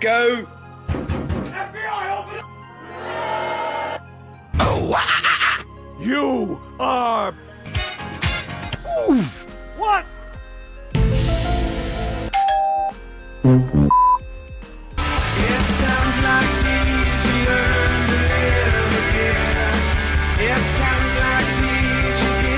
Go! You are... What? It's times like these you learn to live again. It's times like these you get.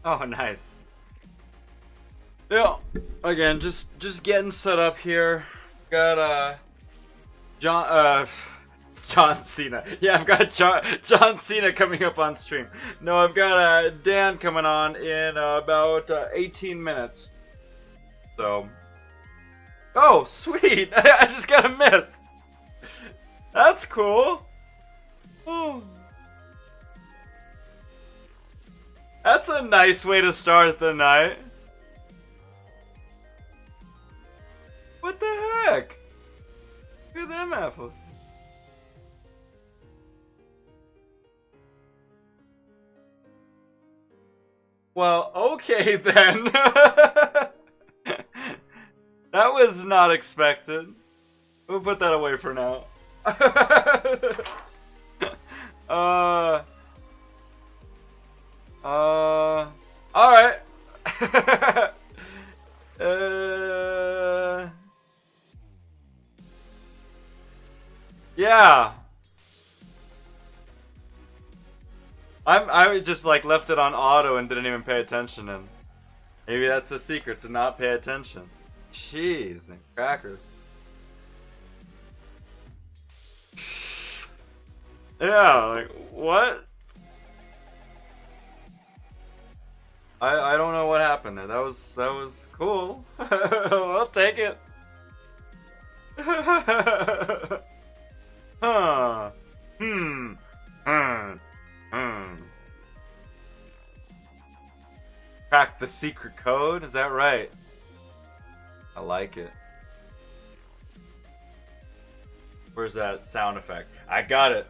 Oh, nice. Yeah. Again, just getting set up here. Got John Cena. Yeah, I've got John Cena coming up on stream. No, I've got Dan coming on in about 18 minutes. So. Oh, sweet! I just got a myth. That's cool. Oh. That's a nice way to start the night. What the heck? Look at them apples. Well, okay then. That was not expected. We'll put that away for now. Alright. Yeah. I just like left it on auto and didn't even pay attention, and maybe that's the secret, to not pay attention. Jeez, and crackers. Yeah, like what? I don't know what happened there. That was cool. I'll take it. Huh. Crack the secret code? Is that right? I like it. Where's that sound effect? I got it.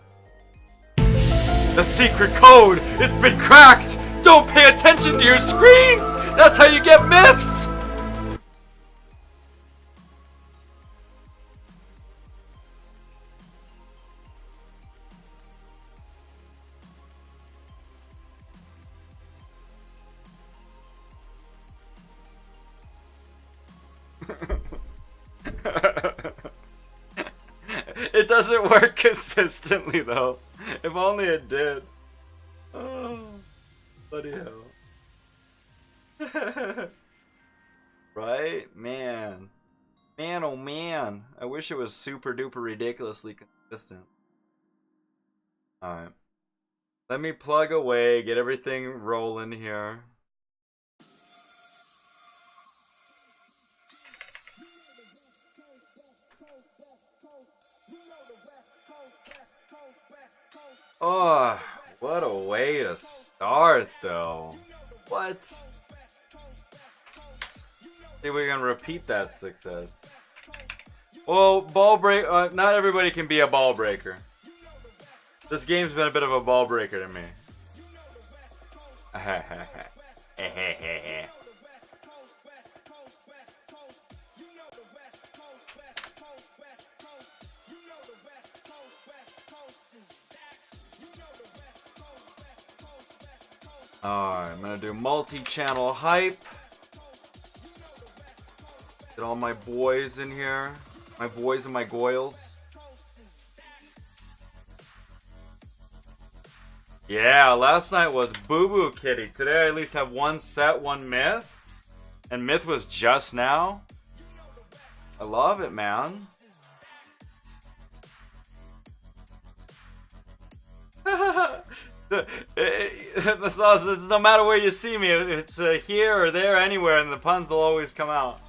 The secret code! It's been cracked! Don't pay attention to your screens! That's how you get myths! It doesn't work consistently though. If only it did. Oh, bloody hell. Right? Man. Man, oh man. I wish it was super duper ridiculously consistent. Alright. Let me plug away, get everything rolling here. Oh, what a way to start, though. What? Think we're gonna repeat that success. Well, ball break. Not everybody can be a ball breaker. This game's been a bit of a ball breaker to me. Alright, I'm gonna do multi-channel hype. Get all my boys in here. My boys and my goyles. Yeah, last night was Boo Boo Kitty. Today I at least have one set, one myth. And myth was just now. I love it, man. It's no matter where you see me, if it's here or there, anywhere, and the puns will always come out.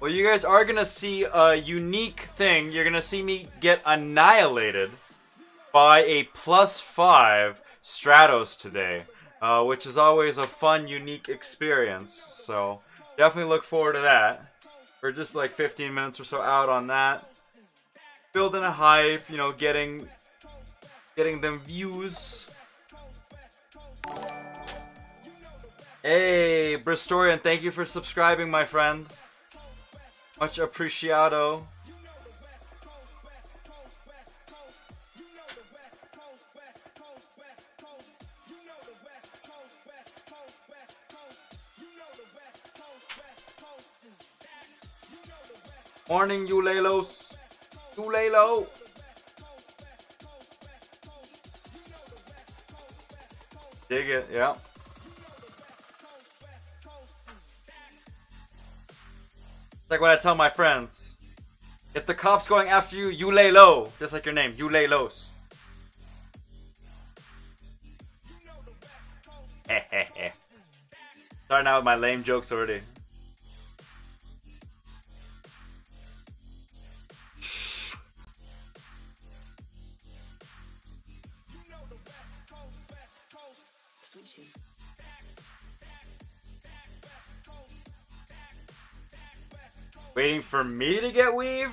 Well, you guys are gonna see a unique thing. You're gonna see me get annihilated by a +5 Stratos today, which is always a fun, unique experience. So definitely look forward to that. We're just like 15 minutes or so out on that. Building a hype, you know, getting them views. Hey, Bristorian, thank you for subscribing, my friend. Much appreciado. Morning, Ulelos. Ulelo. Dig it, yeah. Like when I tell my friends, if the cop's going after you, you lay low. Just like your name, you lay lows. Starting out with my lame jokes already. Waiting for me to get weave?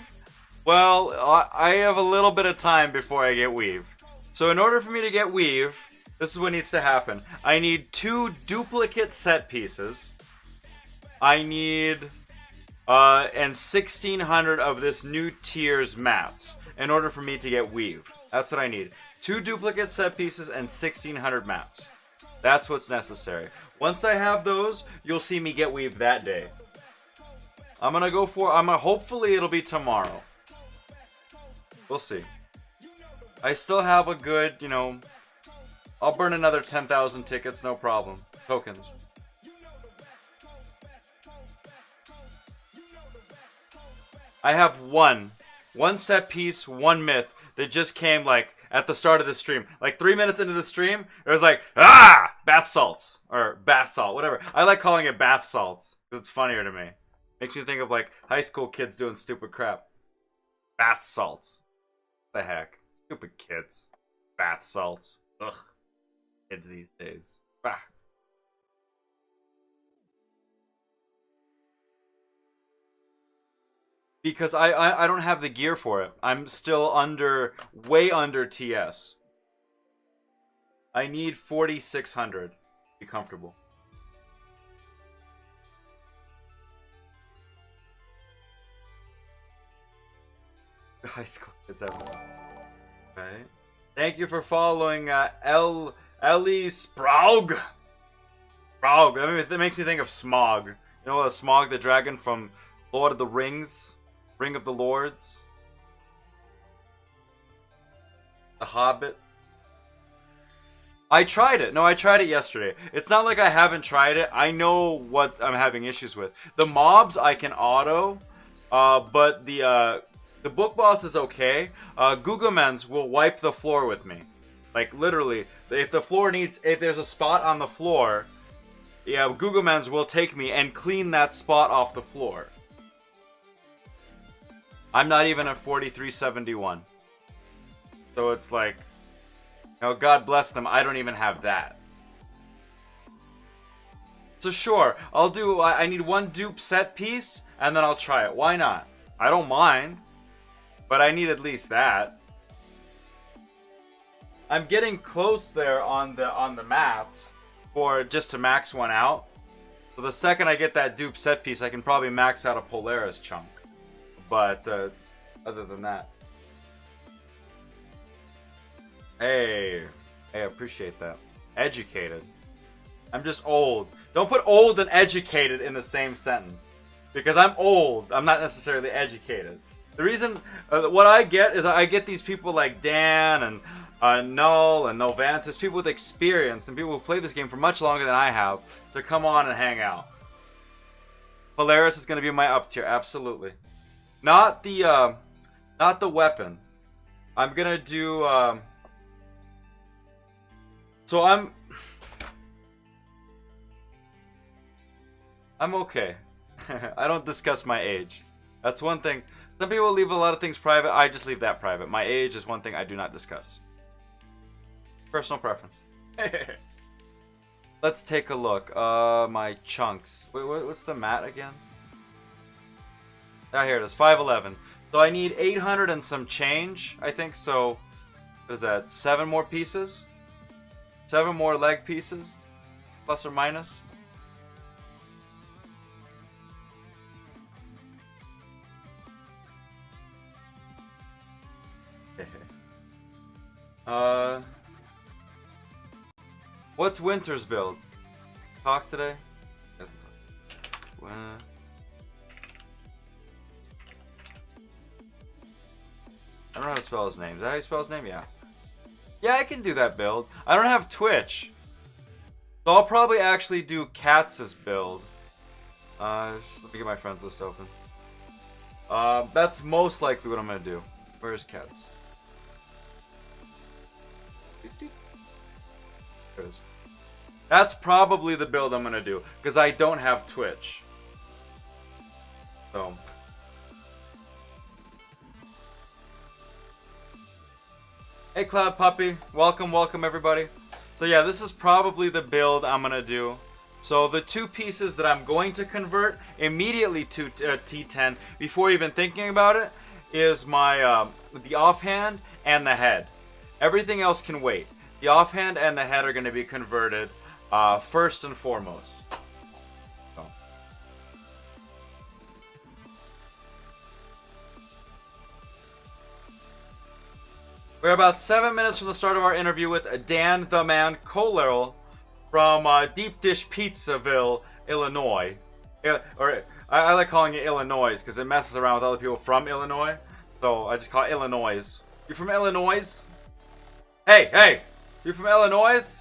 Well, I have a little bit of time before I get weave. So in order for me to get weave, this is what needs to happen. I need 2 duplicate set pieces. I need and 1,600 of this new tier's mats in order for me to get weave. That's what I need. 2 duplicate set pieces and 1,600 mats. That's what's necessary. Once I have those, you'll see me get weave that day. Hopefully it'll be tomorrow. We'll see. I still have a good, you know, I'll burn another 10,000 tickets, no problem. Tokens. I have one set piece, 1 myth that just came like at the start of the stream. Like 3 minutes into the stream, it was like, bath salts. Or bath salt, whatever. I like calling it bath salts because it's funnier to me. Makes me think of like high school kids doing stupid crap. Bath salts. What the heck? Stupid kids. Bath salts. Ugh. Kids these days. Bah. Because I don't have the gear for it. I'm still way under TS. I need 4,600 to be comfortable. High school kids everywhere. Okay. Thank you for following Ellie Spraug. Spraug. I mean, it makes me think of Smog. You know, Smog the dragon from Lord of the Rings, Ring of the Lords, The Hobbit. I tried it. No, I tried it yesterday. It's not like I haven't tried it. I know what I'm having issues with. The mobs I can auto, but the book boss is okay. Gugamens will wipe the floor with me. Like, literally. If there's a spot on the floor, yeah, Gugamens will take me and clean that spot off the floor. I'm not even at 4371. So it's like, you know, God bless them, I don't even have that. So sure, I need 1 dupe set piece, and then I'll try it. Why not? I don't mind. But I need at least that. I'm getting close there on the mats for just to max one out. So the second I get that dupe set piece, I can probably max out a Polaris chunk. But other than that, hey, I appreciate that. Educated. I'm just old. Don't put old and educated in the same sentence. Because I'm old, I'm not necessarily educated. The reason, what I get is I get these people like Dan and Null and Novantis, people with experience and people who play this game for much longer than I have, to come on and hang out. Polaris is going to be my up tier, absolutely. Not the weapon. I'm gonna do. So I'm okay. I don't discuss my age. That's one thing. Some people leave a lot of things private. I just leave that private. My age is one thing I do not discuss. Personal preference. Let's take a look. My chunks. Wait, what's the mat again? Ah, here it is. 511. So I need 800 and some change, I think. So, what is that? 7 more pieces? 7 more leg pieces? Plus or minus? What's Winter's build? Talk today? I don't know how to spell his name. Is that how you spell his name? Yeah. Yeah, I can do that build. I don't have Twitch. So I'll probably actually do Katz's build. Just let me get my friends list open. That's most likely what I'm going to do. Where's Katz? There it is. That's probably the build I'm going to do. Because I don't have Twitch. So... Hey Cloud Puppy, welcome everybody. So yeah, this is probably the build I'm gonna do. So the 2 pieces that I'm going to convert immediately to T10 before even thinking about it is my the offhand and the head. Everything else can wait. The offhand and the head are gonna be converted first and foremost. So. We're about 7 minutes from the start of our interview with Dan the Man KohlerIL from Deep Dish Pizzaville, Illinois. I like calling it Illinois because it messes around with other people from Illinois. So I just call it Illinois. You from Illinois? Hey! You from Illinois?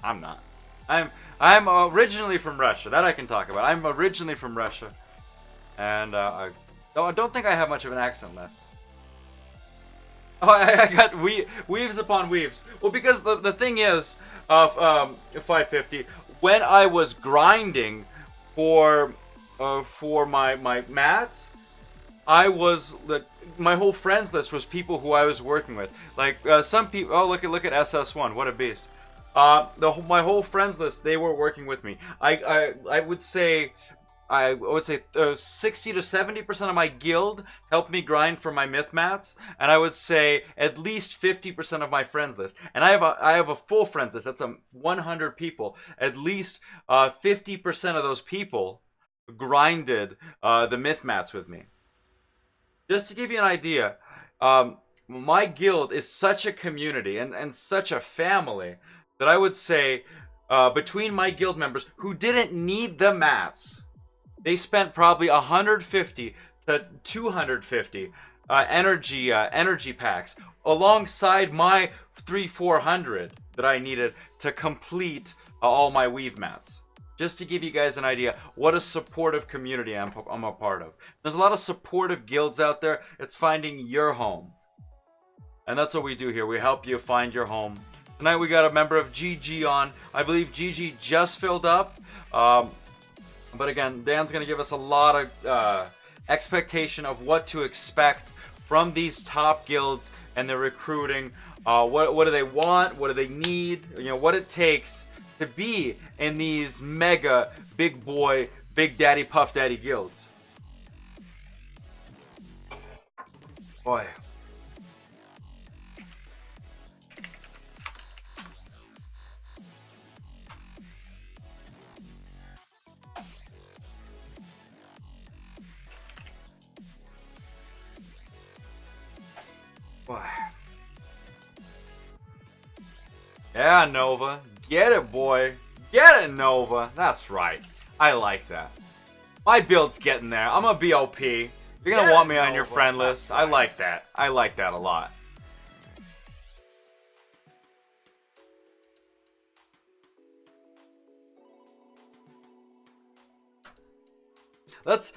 I'm not. I'm originally from Russia. That I can talk about. I'm originally from Russia. And I don't think I have much of an accent left. Oh, I got weaves upon weaves. Well, because the thing is, 550, when I was grinding for my mats, I was my whole friends list was people who I was working with. Like some people. Oh, look at SS1. What a beast. My whole friends list, they were working with me. I would say 60 to 70% of my guild helped me grind for my myth mats, and I would say at least 50% of my friends list. And I have a full friends list. That's 100 people. At least 50% of those people grinded the myth mats with me. Just to give you an idea, my guild is such a community and such a family that I would say between my guild members who didn't need the mats, they spent probably 150 to 250 energy packs alongside my 300-400 that I needed to complete all my weave mats. Just to give you guys an idea what a supportive community I'm a part of. There's a lot of supportive guilds out there. It's finding your home. And that's what we do here. We help you find your home. Tonight we got a member of GG on. I believe GG just filled up. But again, Dan's going to give us a lot of expectation of what to expect from these top guilds and their recruiting. What do they want? What do they need? You know, what it takes to be in these mega big boy, big daddy, puff daddy guilds. Boy. Yeah, Nova. Get it, boy. Get it, Nova. That's right. I like that. My build's getting there. I'm a BOP. You're gonna want me on your friend list. I like that. I like that a lot.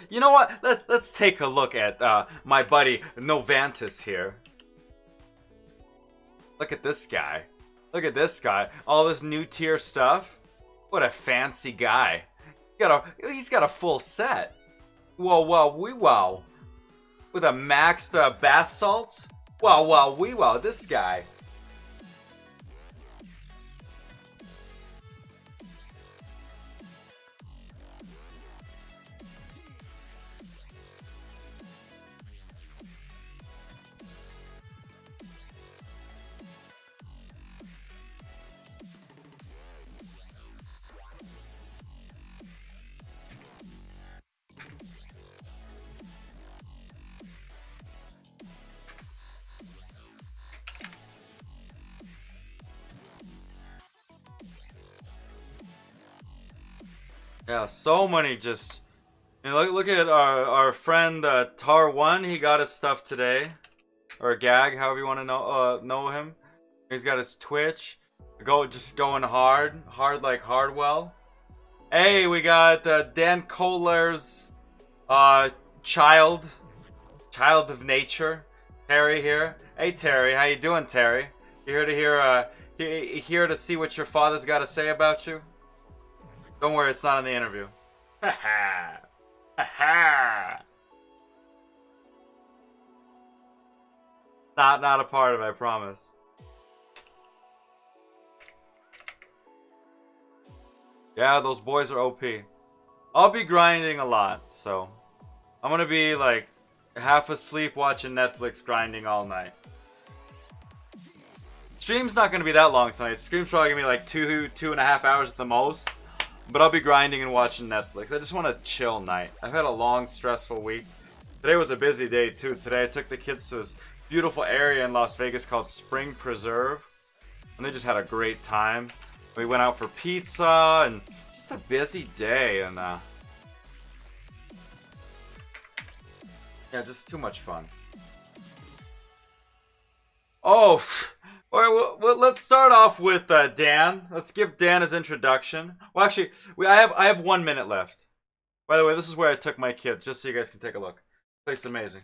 You know what? Let's take a look at my buddy Novantis here. Look at this guy. Look at this guy. All this new tier stuff. What a fancy guy. He's got a full set. Whoa, wow, wee wow. With a maxed bath salts. Wow, wow, wee wow. This guy. Yeah, so many just... And look at our friend Tar1. He got his stuff today. Or Gag, however you want to know him. He's got his Twitch. Just going hard. Hard like Hardwell. Hey, we got DanKohler's child of nature. Terry here. Hey Terry, how you doing, Terry? You here to see what your father's got to say about you? Don't worry, it's not in the interview. Ha ha! Ha ha! Not a part of it, I promise. Yeah, those boys are OP. I'll be grinding a lot, so I'm gonna be like half asleep watching Netflix grinding all night. Stream's not gonna be that long tonight. Stream's probably gonna be like 2.5 hours at the most. But I'll be grinding and watching Netflix. I just want a chill night. I've had a long, stressful week. Today was a busy day, too. Today I took the kids to this beautiful area in Las Vegas called Spring Preserve. And they just had a great time. We went out for pizza and just a busy day. And, yeah, just too much fun. Oh, alright, well, let's start off with Dan. Let's give Dan his introduction. Well, actually, I have 1 minute left. By the way, this is where I took my kids, just so you guys can take a look. The place is amazing.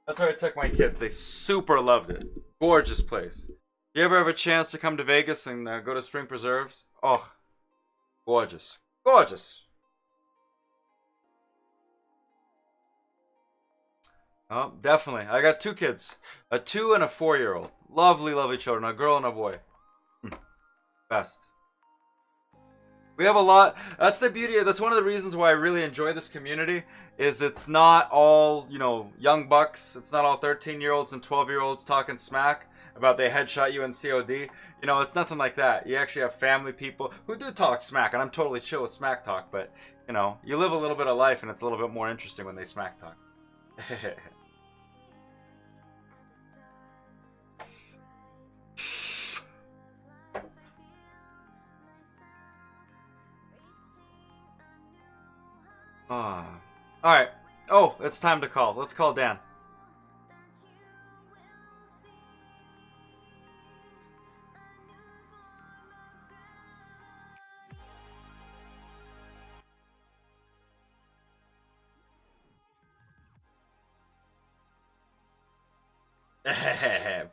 That's where I took my kids. They super loved it. Gorgeous place. You ever have a chance to come to Vegas and go to Spring Preserves? Oh, gorgeous. Gorgeous. Oh, definitely. I got 2 kids. A 2 and a 4-year-old. Lovely, lovely children. A girl and a boy. Best. We have a lot. That's the beauty. That's one of the reasons why I really enjoy this community. Is it's not all, young bucks. It's not all 13-year-olds and 12-year-olds talking smack about they headshot you in COD. It's nothing like that. You actually have family people who do talk smack. And I'm totally chill with smack talk. But, you live a little bit of life and it's a little bit more interesting when they smack talk. Alright. Oh, it's time to call. Let's call Dan.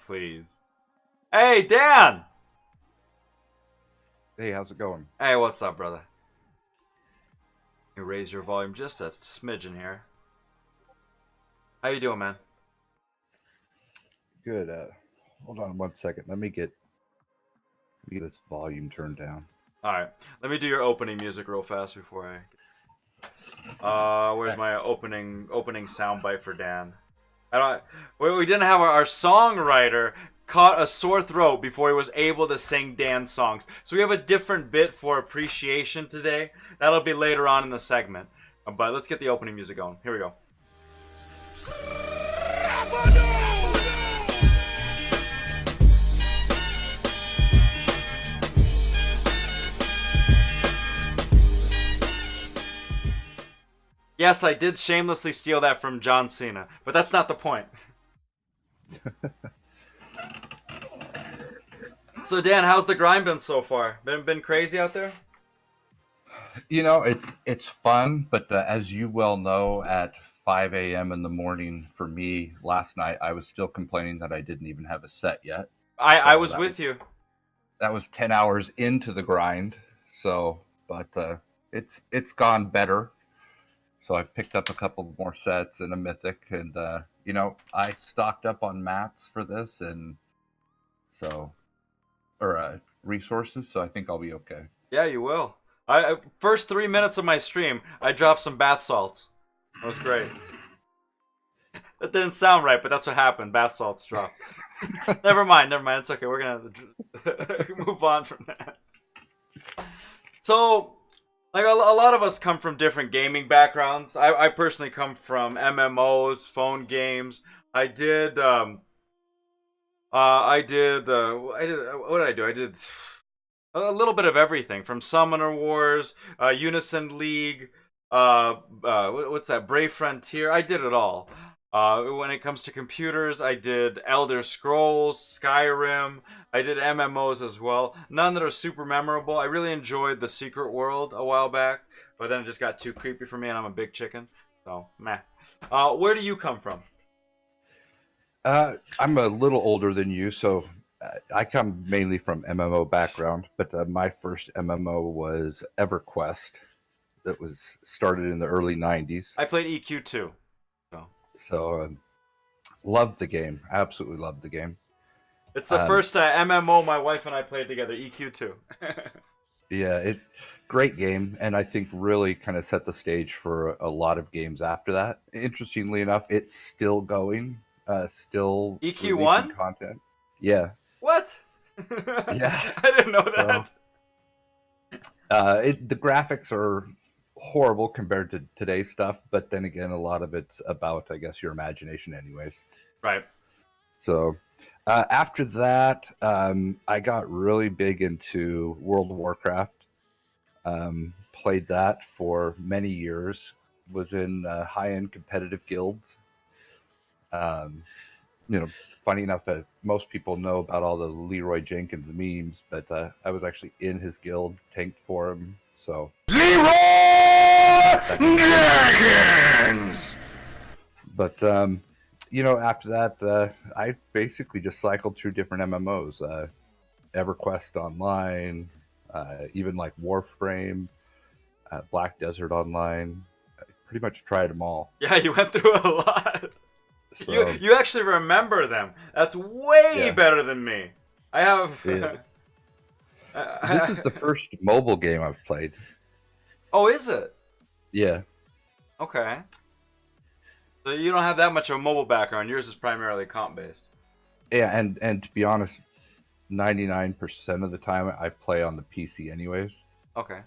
Please. Hey, Dan! Hey, how's it going? Hey, what's up, brother? You raise your volume just a smidgen here. How you doing, man? Good. Hold on 1 second. Let me get this volume turned down. All right. Let me do your opening music real fast before I. Where's my opening soundbite for Dan? We didn't have our songwriter caught a sore throat before he was able to sing Dan's songs. So we have a different bit for appreciation today. That'll be later on in the segment. But let's get the opening music going. Here we go. yes, I did shamelessly steal that from John Cena, but that's not the point. So Dan, how's the grind been so far? Been crazy out there? It's fun, but as you well know, at 5 a.m. in the morning for me last night, I was still complaining that I didn't even have a set yet. I So was with you. that was 10 hours into the grind. So, but it's gone better. So I've picked up a couple more sets and a mythic, and I stocked up on mats for this, and so resources. So I think I'll be okay. Yeah, you will. I first 3 minutes of my stream, I dropped some bath salts. That was great. That didn't sound right, but that's what happened. Bath salts dropped. Never mind. It's okay. We're gonna move on from that. So, like a lot of us come from different gaming backgrounds. I personally come from MMOs, phone games. I did. What did I do? I did a little bit of everything from Summoner Wars, Unison League, what's that? Brave Frontier. I did it all. When it comes to computers, I did Elder Scrolls, Skyrim. I did MMOs as well. None that are super memorable. I really enjoyed The Secret World a while back, but then it just got too creepy for me, and I'm a big chicken. So, meh. Where do you come from? I'm a little older than you, so I come mainly from MMO background, but my first MMO was EverQuest. That was started in the early 90s. I played EQ too. So loved the game. Absolutely loved the game. It's the first MMO my wife and I played together, EQ2. Yeah, great game, and I think really kind of set the stage for a lot of games after that. Interestingly enough, it's still going, still EQ1 releasing content. Yeah. What? Yeah. I didn't know that. The graphics are horrible compared to today's stuff, but then again, a lot of it's about, I guess, your imagination anyways. Right. So after that, I got really big into World of Warcraft. Played that for many years. Was in high-end competitive guilds. Funny enough, most people know about all the Leroy Jenkins memes, but I was actually in his guild, tanked for him. So Leroy Jenkins. But after that, I basically just cycled through different MMOs, EverQuest Online, even like Warframe, Black Desert Online. I pretty much tried them all. Yeah, you went through a lot. So, you actually remember them. That's way better than me. I have. Yeah. This is the first mobile game I've played. Oh, is it? Yeah. Okay. So you don't have that much of a mobile background. Yours is primarily comp based. Yeah, and to be honest, 99% of the time I play on the PC anyways. Okay.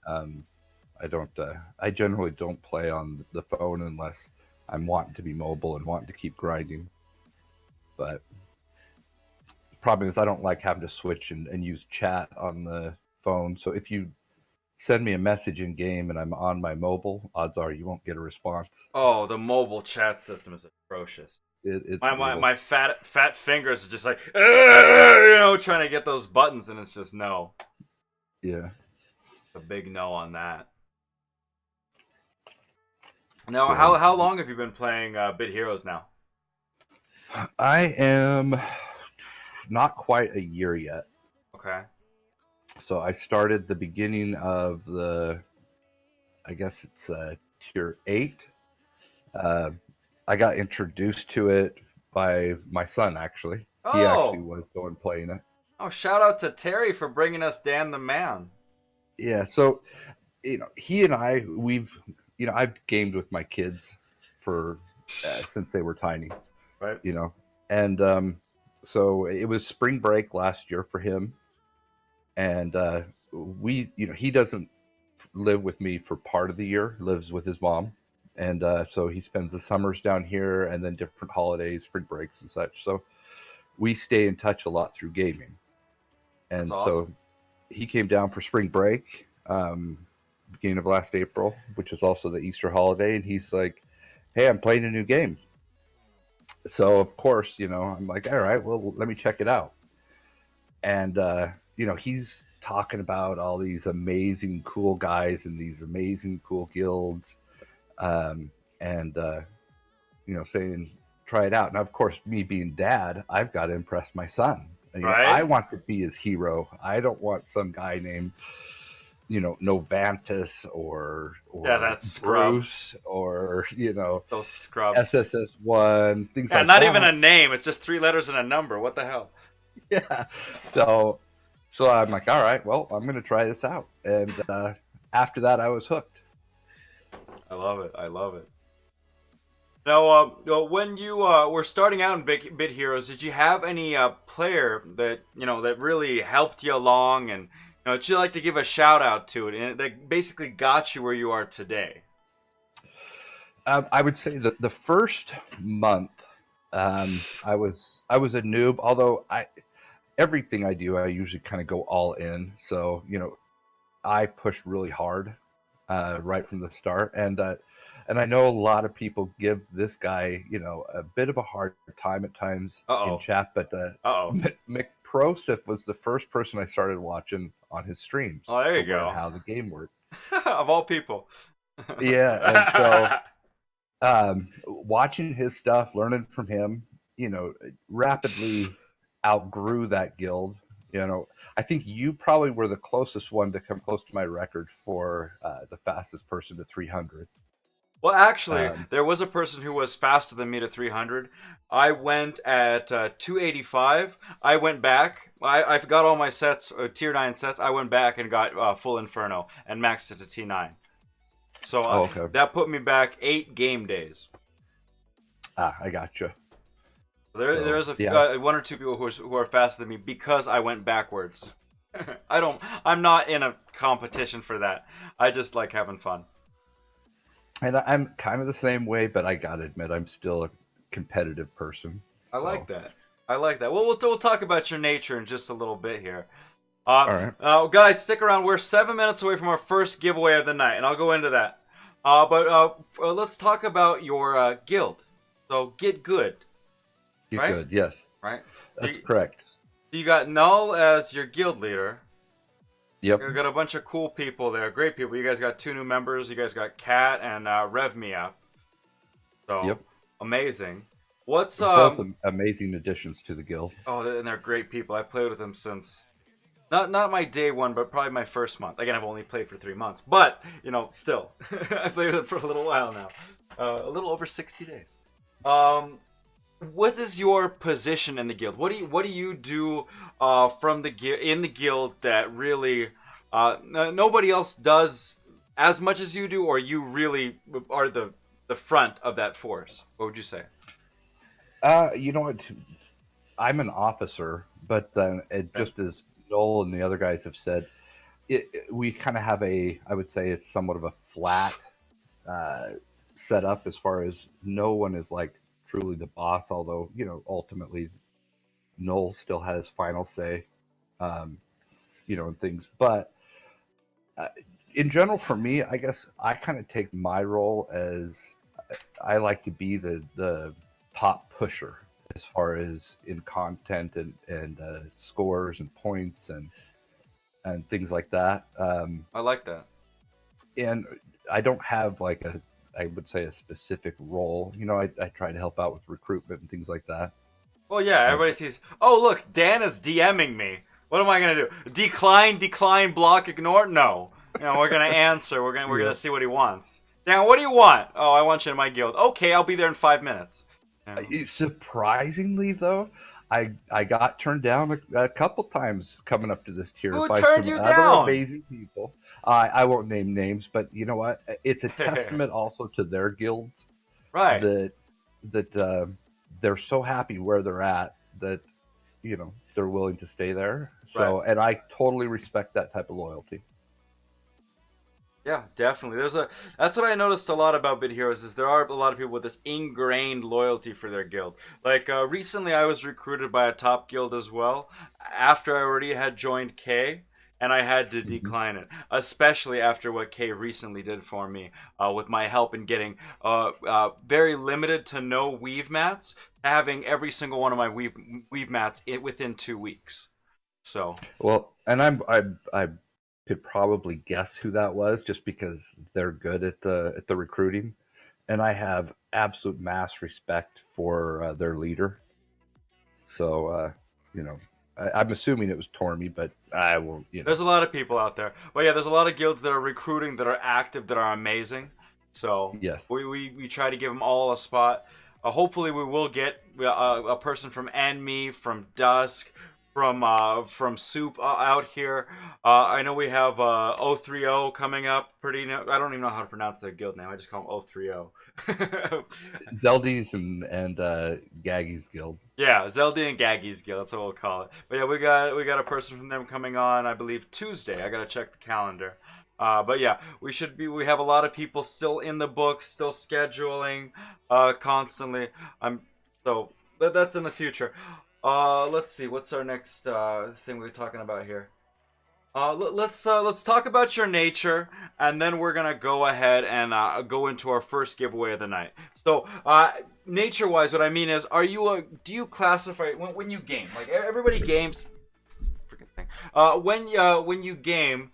I generally don't play on the phone unless I'm wanting to be mobile and wanting to keep grinding. But the problem is I don't like having to switch and use chat on the phone. So if you send me a message in game and I'm on my mobile, odds are you won't get a response. Oh, the mobile chat system is atrocious. It's my fat fingers are just like trying to get those buttons, and it's just no. Yeah. It's a big no on that. Now, how long have you been playing Bit Heroes now? I am not quite a year yet. Okay. So I started the beginning of I guess it's tier 8. I got introduced to it by my son, actually. Oh. He actually was the one playing it. Oh, shout out to Terry for bringing us Dan the Man. Yeah, so, he and I, I've gamed with my kids for since they were tiny. Right. And so it was spring break last year for him. And he doesn't live with me for part of the year, lives with his mom. And so he spends the summers down here and then different holidays, spring breaks and such. So we stay in touch a lot through gaming. And That's awesome. so he came down for spring break. beginning of last April, which is also the Easter holiday, and he's like, "Hey, I'm playing a new game." So of course, I'm like, "All right, well, let me check it out." And he's talking about all these amazing, cool guys and these amazing, cool guilds, and saying, "Try it out." Now, of course, me being dad, I've got to impress my son. I Right? want to be his hero. I don't want some guy named Novantus Yeah, or that's scrub. Bruce or Those scrubs. SSS1, things Yeah, like not even a that. name. It's just 3 letters and a number. What the hell? Yeah. So I'm like, all right, well, I'm gonna try this out. And after that, I was hooked. I love it. I love it. Now, when you were starting out in Bit Heroes, did you have any player that that really helped you along, and that you like to give a shout out to it, and that basically got you where you are today? I would say that the first month, I was a noob. Although everything I do, I usually kind of go all in. So I push really hard right from the start, and I know a lot of people give this guy a bit of a hard time at times Uh in oh. chat, but Uh oh. McProsif was the first person I started watching on his streams Oh, there to you learn go. how the game worked. Of all people. Yeah, and so watching his stuff, learning from him, rapidly outgrew that guild. I think you probably were the closest one to come close to my record for the fastest person to 300. Well, actually, Um, there was a person who was faster than me to 300. I went at 285. I went back. I got all my sets, tier 9 sets. I went back and got full Inferno and maxed it to T9. So oh, okay. that put me back 8 game days. I gotcha. There So is yeah, one or two people who are faster than me because I went backwards. I'm not in a competition for that. I just like having fun. and I'm kind of the same way, but I gotta admit, I'm still a competitive person. I So like that. I like that. Well, we'll talk about your nature in just a little bit here. all right, Guys, stick around. We're 7 minutes away from our first giveaway of the night, and I'll go into that. But let's talk about your guild. So, Get Good, get right? good. Yes, Right? that's You, correct. you got Null as your guild leader. Yep, You got a bunch of cool people there. Great people. You guys got 2 new members. You guys got Kat and Rev Me Up. So, yep. amazing. What's Both amazing additions to the guild. Oh, and they're great people. I played with them since not my day one, but probably my first month. Again, I've only played for 3 months, but still, I played with them for a little while now, a little over 60 days. What is your position in the guild? What do you do from the in the guild that really nobody else does as much as you do, or you really are the front of that force? What would you say? You know what? I'm an officer, but just as Noel and the other guys have said, we kind of have I would say it's somewhat of a flat setup as far as no one is like truly the boss, although, ultimately Noel still has final say, and things. But in general, for me, I guess I kind of take my role as I like to be the top pusher as far as in content and scores and points and things like that. I like that. And I don't have like I would say a specific role. I try to help out with recruitment and things like that. Well, yeah, everybody sees. Oh, look, Dan is DMing me. What am I gonna do? Decline, block, ignore? No. We're gonna answer. We're gonna see what he wants. Dan, what do you want? Oh, I want you in my guild. Okay, I'll be there in 5 minutes. Surprisingly, though, I got turned down a couple times coming up to this tier Who by turned some you other down? amazing people. I won't name names, but you know what? It's a testament also to their guilds Right. that they're so happy where they're at that they're willing to stay there. So, Right. and I totally respect that type of loyalty. Yeah, definitely. That's what I noticed a lot about Bit Heroes is there are a lot of people with this ingrained loyalty for their guild. Like recently, I was recruited by a top guild as well after I already had joined K, and I had to decline it, especially after what Kay recently did for me with my help in getting very limited to no weave mats, having every single one of my weave mats within 2 weeks. So Well, and I could probably guess who that was just because they're good at the recruiting, and I have absolute mass respect for their leader. So you know, I'm assuming it was Tormy, but I will. there's a lot of people out there, but yeah, there's a lot of guilds that are recruiting, that are active, that are amazing. So Yes. we try to give them all a spot. Hopefully, we will get a person from Enme, from Dusk, from Soup out here. I know we have 030 coming up. I don't even know how to pronounce their guild name. I just call them 030. Zeldy's and Gaggy's guild. Yeah, Zeldy and Gaggy's guild. That's what we'll call it. But yeah, we got a person from them coming on, I believe Tuesday. I gotta check the calendar. But yeah, we have a lot of people still in the books, still scheduling, constantly. So that's in the future. Let's see, what's our next thing we're talking about here? Let's talk about your nature, and then we're gonna go ahead and go into our first giveaway of the night. So, nature-wise, what I mean is, do you classify when you game? Like everybody games. Freaking thing. When you game,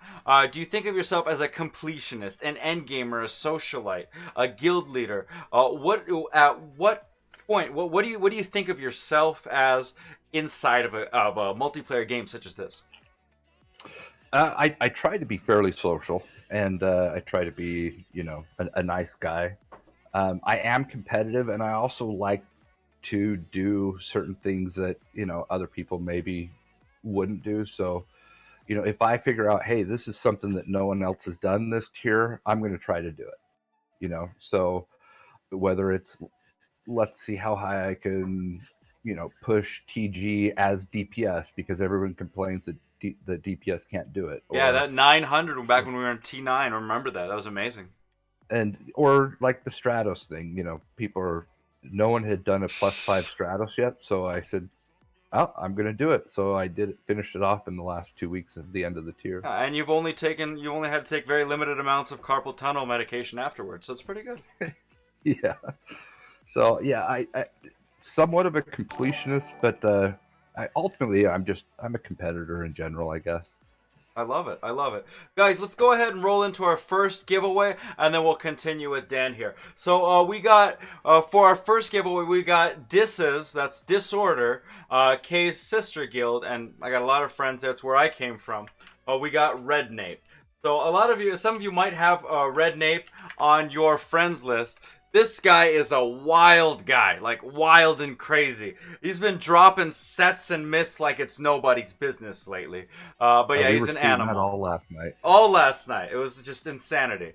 do you think of yourself as a completionist, an end gamer, a socialite, a guild leader? At what point? What do you think of yourself as inside of a multiplayer game such as this? I try to be fairly social, and I try to be, a nice guy. I am competitive, and I also like to do certain things that, other people maybe wouldn't do. So, if I figure out, hey, this is something that no one else has done this tier, I'm going to try to do it, So whether it's, let's see how high I can, push TG as DPS because everyone complains that the DPS can't do it. Yeah, that 900 back when we were in T9. Remember that? That was amazing. Or like the Stratos thing, no one had done a +5 Stratos yet, so I said, oh, I'm going to do it. So I finished it off in the last 2 weeks at the end of the tier. Yeah, and you only had to take very limited amounts of carpal tunnel medication afterwards, so it's pretty good. Yeah. So yeah, I somewhat of a completionist, but ultimately I'm a competitor in general, I guess. I love it. Guys, let's go ahead and roll into our first giveaway, and then we'll continue with Dan here. So we got, for our first giveaway, we got that's Disorder, Kay's sister guild, and I got a lot of friends, that's where I came from. We got Red Nape. So some of you might have Red Nape on your friends list. This guy is a wild guy, like wild and crazy. He's been dropping sets and myths like it's nobody's business lately. But yeah, he's an animal. All last night. All last night. It was just insanity.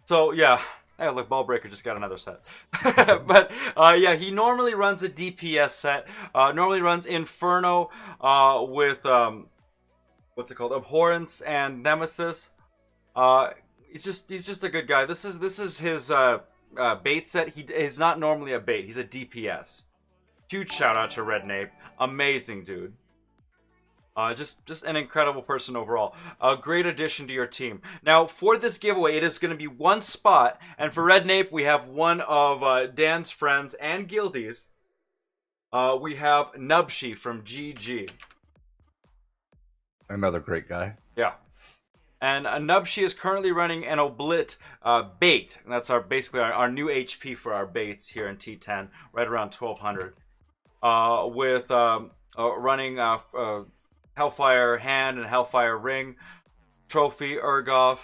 So yeah. Hey, look, Ballbreaker just got another set. But yeah, he normally runs a DPS set. Normally runs Inferno with what's it called? Abhorrence and Nemesis. He's just a good guy. This is his bait set. He's not normally a bait. He's a DPS. Huge shout out to Red Nape. Amazing dude. Just an incredible person overall. A great addition to your team. Now, for this giveaway, it is going to be one spot. And for Red Nape, we have one of Dan's friends and guildies. We have Nubshi from GG. Another great guy. Yeah. And Nubshi is currently running an Oblit bait. And that's basically our new HP for our baits here in T10, right around 1200. With running Hellfire Hand and Hellfire Ring, Trophy, Urgoff,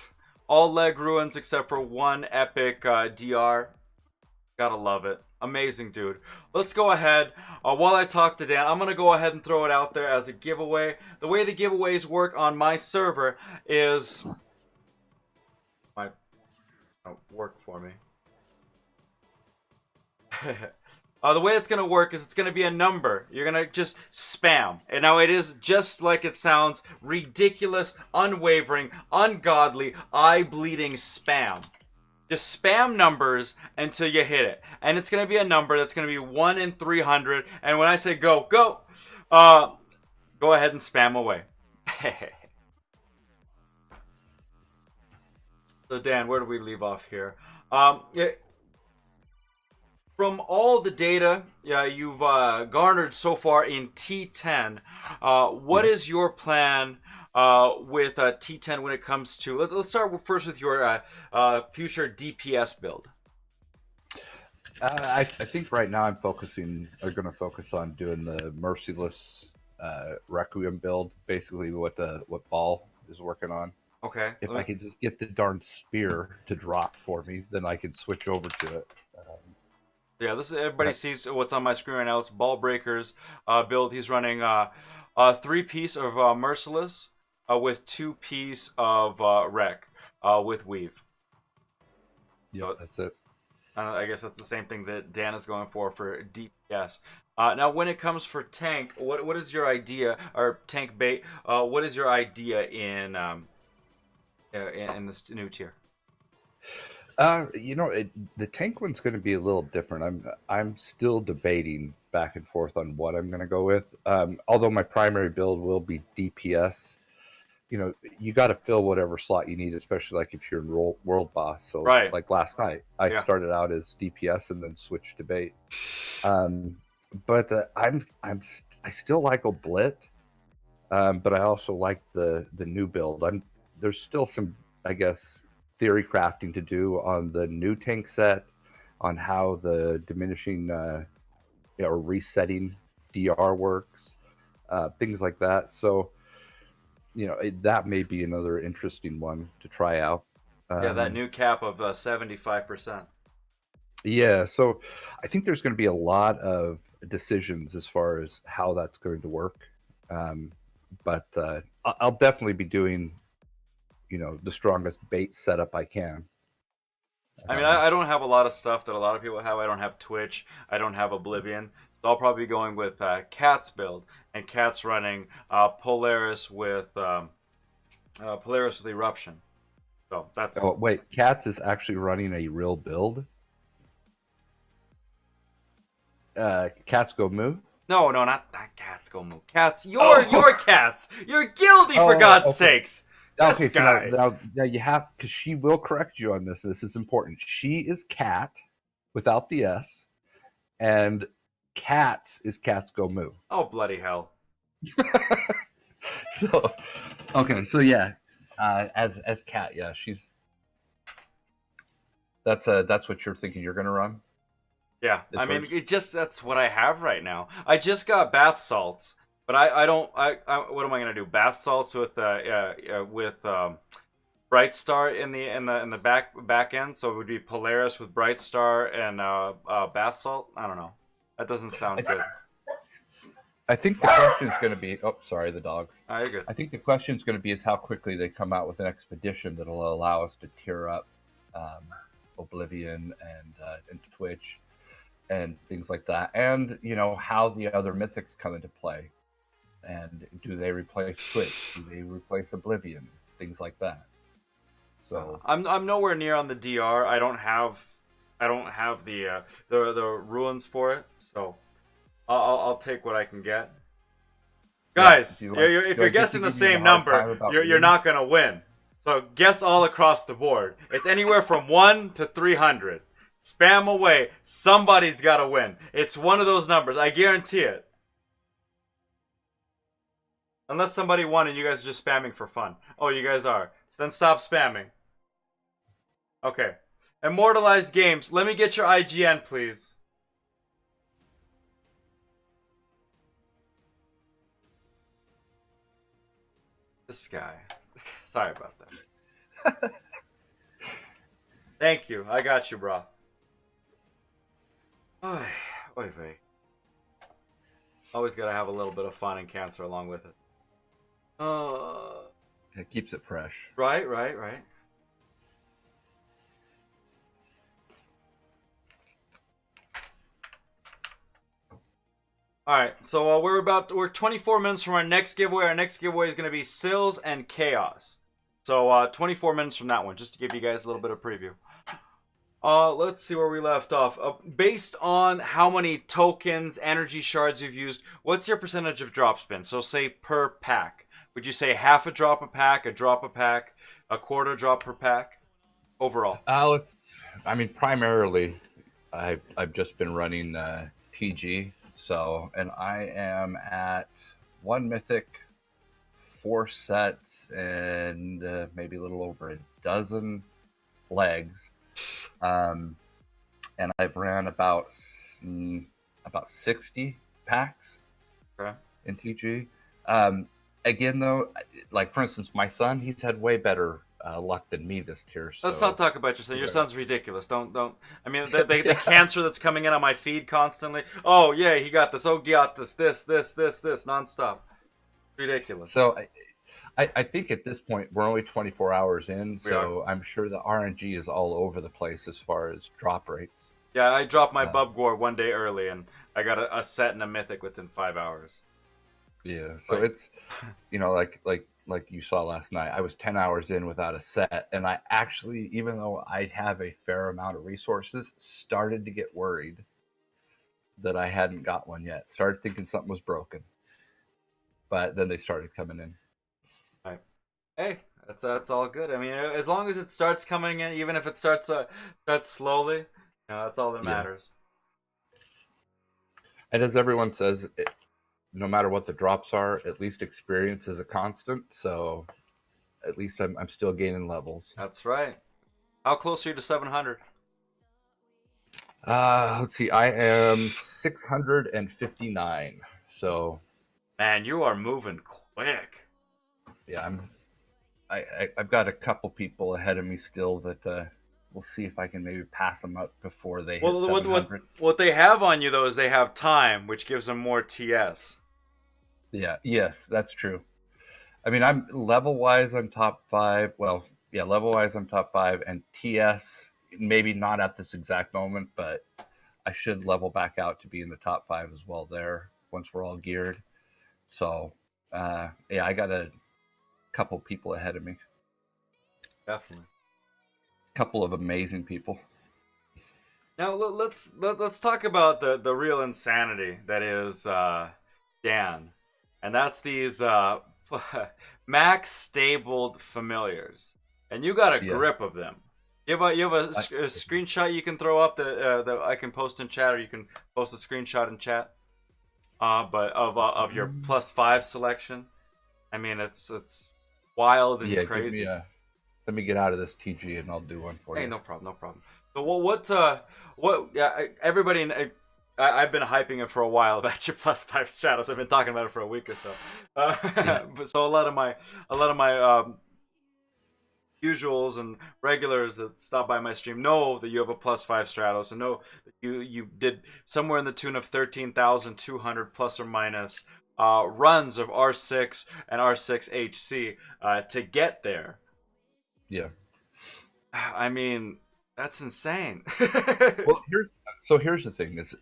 all leg ruins except for one epic DR. Gotta love it. Amazing dude. Let's go ahead. While I talk to Dan, I'm going to go ahead and throw it out there as a giveaway. The way the giveaways work on my server is... work for me. The way it's going to work is it's going to be a number. You're going to just spam. And now it is just like it sounds. Ridiculous, unwavering, ungodly, eye-bleeding spam. Just spam numbers until you hit it. And it's going to be a number that's going to be 1 in 300. And when I say go, go! Go ahead and spam away. So Dan, where do we leave off here? Yeah, from all the data you've garnered so far in T10, what is your plan with T10 when it comes to? Let's start first with your future DPS build. I think right now I'm going to focus on doing the merciless Requiem build, basically what Ball is working on. Okay. If I could just get the darn spear to drop for me, then I can switch over to it. Yeah, this everybody sees what's on my screen right now. It's Ball Breaker's build. He's running 3-piece of Merciless with 2-piece of Wreck with Weave. Yeah, that's it. I guess that's the same thing that Dan is going for DPS. Now, when it comes for tank, what is your idea, or tank bait? What is your idea in this new tier? The tank one's going to be a little different. I'm still debating back and forth on what I'm going to go with. Although my primary build will be DPS. You got to fill whatever slot you need, especially like if you're in world boss. So right. Like last night, I started out as DPS and then switched to bait. But I still like Oblit, but I also like the new build. There's still some, I guess, theory crafting to do on the new tank set, on how the diminishing or resetting DR works, things like that. So that may be another interesting one to try out. That new cap of 75%. Yeah, so I think there's going to be a lot of decisions as far as how that's going to work. But I'll definitely be doing, the strongest bait setup I can. I mean, I don't have a lot of stuff that a lot of people have. I don't have Twitch. I don't have Oblivion. So I'll probably be going with Cat's build, and Cat's running Polaris with Eruption. So that's. Oh wait, Cat's is actually running a real build. Cats Go Moo? No, not Cats Go Moo. Cats, your Cats. You're guilty for God's sakes. Okay, so now you have, because she will correct you on this. This is important. She is Cat without the S, and Cats is Cats Go Moo. Oh, bloody hell. So yeah, as Cat, yeah, she's. That's what you're thinking you're gonna run. Yeah, I mean, that's what I have right now. I just got bath salts, but I don't. What am I gonna do? Bath salts with Bright Star in the back end, so it would be Polaris with Bright Star and bath salt. I don't know. That doesn't sound good. I think the question is going to be. Oh, sorry, the dogs. Oh, you're good. I think the question is going to be is how quickly they come out with an expedition that'll allow us to tier up Oblivion and Twitch and things like that, and how the other mythics come into play, and do they replace Twitch? Do they replace Oblivion? Things like that. So I'm nowhere near on the DR. I don't have the ruins for it, so I'll take what I can get. Guys, if you're guessing the same number, you're not gonna win. So guess all across the board. It's anywhere from 1 to 300. Spam away. Somebody's got to win. It's one of those numbers. I guarantee it. Unless somebody won and you guys are just spamming for fun. Oh, you guys are. So then stop spamming. Okay. Immortalized Games. Let me get your IGN, please. This guy. Sorry about that. Thank you. I got you, bro. Oy vey. Always gotta have a little bit of fun and cancer along with it. It keeps it fresh. Right. Alright, so we're 24 minutes from our next giveaway. Our next giveaway is going to be Sills and Chaos. So 24 minutes from that one, just to give you guys a little bit of preview. Let's see where we left off. Based on how many tokens, energy shards you've used, what's your percentage of drop spin? So say per pack. Would you say half a drop a pack, a drop a pack, a quarter drop per pack? overall? I mean, primarily, I've just been running TG. So, and I am at one mythic, four sets, and maybe a little over a dozen legs. Um, and I've ran about 60 packs Okay. in TG. Um, Again, though, like for instance, my son, he's had way better luck than me this tier. Let's not So, talk about your son. Your yeah, son's ridiculous. Don't. I mean, the yeah. cancer that's coming in on my feed constantly. Oh yeah, he got this. Oh, he got this, nonstop. Ridiculous. So I think at this point we're only 24 hours in, We are. so I'm sure the RNG is all over the place as far as drop rates. Yeah, I dropped my Uh, Bub Gore one day early, and I got a set and a mythic within 5 hours. yeah, so Like, it's like you saw last night. I was 10 hours in without a set, and I actually, even though I have a fair amount of resources, started to get worried that I hadn't got one yet. Started thinking something was broken, but then they started coming in. like, hey, that's all good. I mean, as long as it starts coming in, even if it starts slowly, that's all that Yeah, matters. and as everyone says, no matter what the drops are, at least experience is a constant. So at least I'm still gaining levels. That's right. How close are you to 700? Let's see. I am 659. So Man, you are moving quick. yeah, I've got a couple people ahead of me still that we'll see if I can maybe pass them up before they hit Well, what 700. what they have on you though is they have time, which gives them more TS. Yeah, yes, that's true. I mean, I'm level wise, I'm top five. Well, yeah, level wise, I'm top five, and TS maybe not at this exact moment, but I should level back out to be in the top five as well there once we're all geared. So, yeah, I got a couple people ahead of me. Definitely. Couple of amazing people. Now let's talk about the real insanity that is Dan, and that's these max stabled familiars, and you got a Yeah. grip of them. You have a I, screenshot you can throw up that I can post in chat, or you can post a screenshot in chat. But of your +5 selection. I mean, it's wild and yeah, crazy. let me get out of this TG and I'll do one for Hey, you. no problem, no problem. So what? Yeah, everybody. I've been hyping it for a while about your +5 stratus. I've been talking about it for a week or so. Yeah. But so a lot of my usuals and regulars that stop by my stream know that you have a +5 Stratos and know that you did somewhere in the tune of 13,200 plus or minus runs of R6 and R6 HC to get there. Yeah. I mean, that's insane. Well, here's the thing is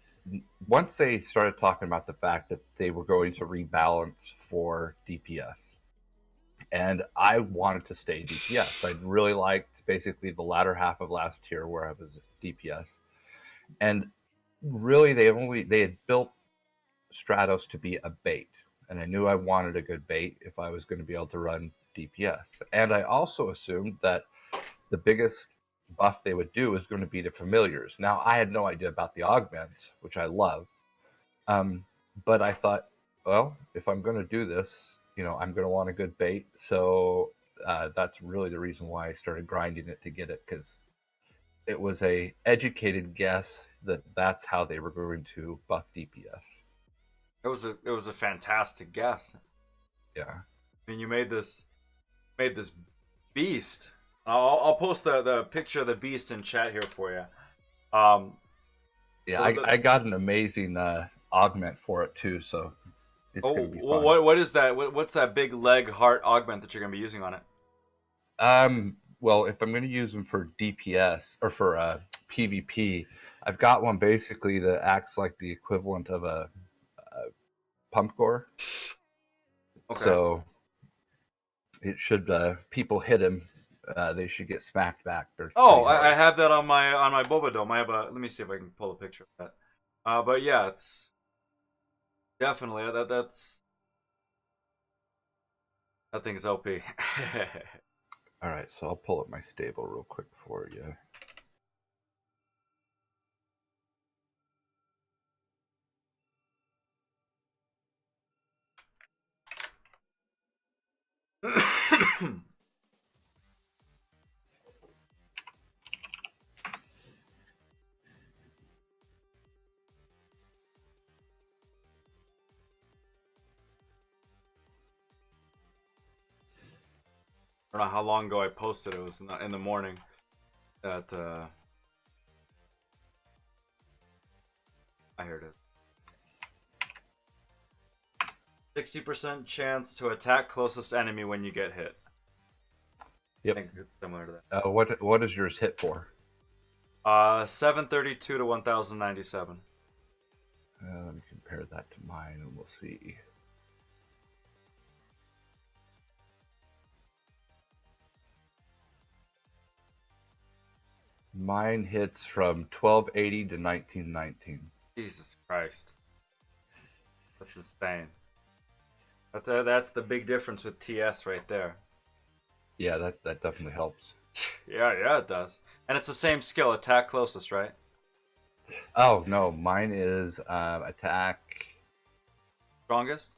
once they started talking about the fact that they were going to rebalance for DPS, and I wanted to stay DPS. I really liked basically the latter half of last tier where I was DPS, and really they had built Stratos to be a bait, and I knew I wanted a good bait if I was going to be able to run DPS, and I also assumed that the biggest buff they would do is going to be the familiars. Now I had no idea about the augments, which I love, but I thought, well, if I'm going to do this, I'm going to want a good bait. So that's really the reason why I started grinding it to get it, because it was a educated guess that that's how they were going to buff DPS. It was a fantastic guess. Yeah. I mean, you made this beast. I'll post the picture of the beast in chat here for you. Yeah, So I got an amazing augment for it too, so it's oh, going to be well, fun. what is that? What's that big leg heart augment that you're going to be using on it? Well, if I'm going to use them for DPS or for PvP, I've got one basically that acts like the equivalent of a pump gore. Okay. So it should people hit him, they should get smacked back. Oh, I have that on my Boba Dome. I have a. Let me see if I can pull a picture of that. But yeah, it's definitely that thing's OP. All right, so I'll pull up my stable real quick for you. I don't know how long ago I posted. It was in the morning. That I heard it. 60% chance to attack closest enemy when you get hit. Yep. I think it's similar to that. What is yours hit for? 732 to 1097. Let me compare that to mine, and we'll see. Mine hits from 1280 to 1919. Jesus Christ. That's insane. That's the big difference with TS right there. Yeah, that definitely helps. Yeah, it does. And it's the same skill, attack closest, right? Oh no, mine is attack. Strongest?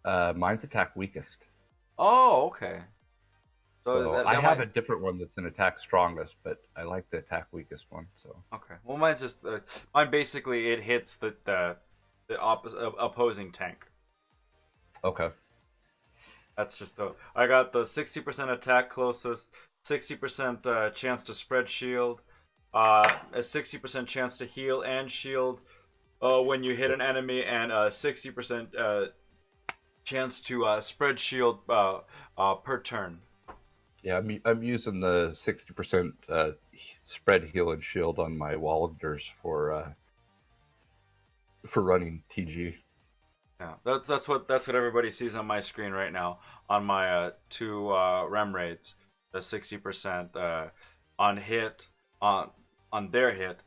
Mine's attack weakest. Oh, okay. So that I have might... a different one that's an attack strongest, but I like the attack weakest one. So Okay. Well, mine's just mine. Basically, it hits the opposing tank. okay. That's just the. I got the 60% attack closest, 60% chance to spread shield, a 60% chance to heal and shield when you hit an enemy, and a 60% chance to spread shield per turn. Yeah, I'm using the 60% spread heal and shield on my Wallanders for running TG. Yeah, that's what everybody sees on my screen right now on my two rem raids. The 60% on hit on their hit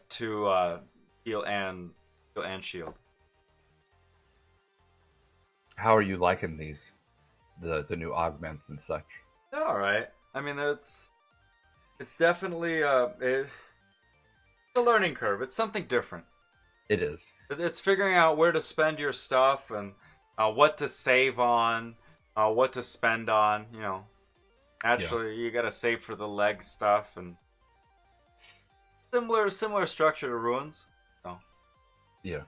to heal and shield. How are you liking these, the new augments and such? All right. I mean, it's definitely it's a learning curve. It's something different. It is. It's figuring out where to spend your stuff and what to save on, what to spend on. You know, naturally you gotta save for the leg stuff and similar structure to ruins. So. Yeah.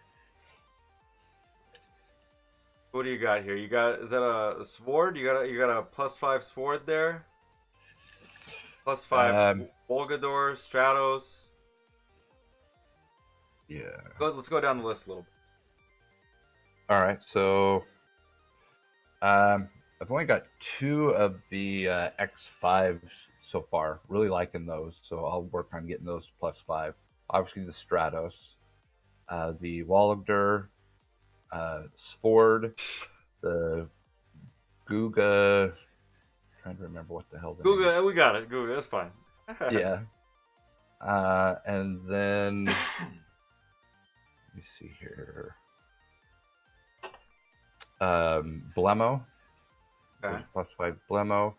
What do you got here? You got is that a sword? You got a +5 sword there. +5 Volgador, Stratos. Yeah. Let's go down the list a little bit. All right, so I've only got 2 of the X5s so far. Really liking those, so I'll work on getting those +5. Obviously, the Stratos, the Walagdur, Sword, the Guga. Trying to remember what the hell the name is. Guga, we got it. Guga, that's fine. Yeah. And then let me see here. Blemo. Okay. +5 Blemo.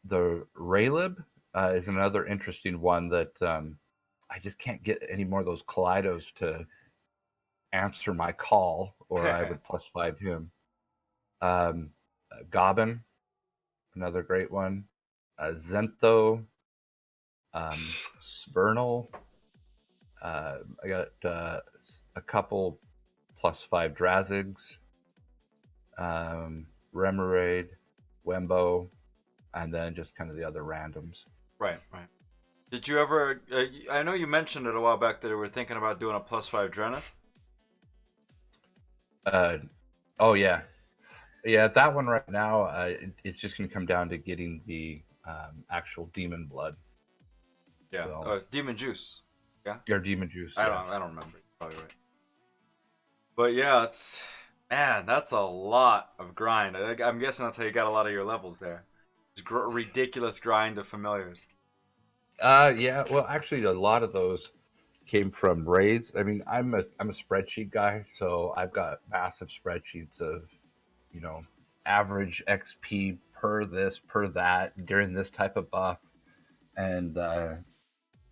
The Raylib is another interesting one that I just can't get any more of those Kaleidos to answer my call, or I would +5 him. Gobbin, another great one. Zentho, Spernal. I got a couple +5 Drazigs, Remoraid, Wembo, and then just kind of the other randoms. Right. Did you ever? I know you mentioned it a while back that you were thinking about doing a +5 Drenith. Oh yeah, that one right now. It's just going to come down to getting the actual demon blood. Yeah, so, demon juice. Yeah, or demon juice. I don't remember. Probably right. But yeah, that's a lot of grind. I'm guessing that's how you got a lot of your levels there. It's ridiculous grind of familiars. Yeah. Well, actually, a lot of those came from raids. I mean, I'm a spreadsheet guy, so I've got massive spreadsheets of, average XP per this, per that during this type of buff, and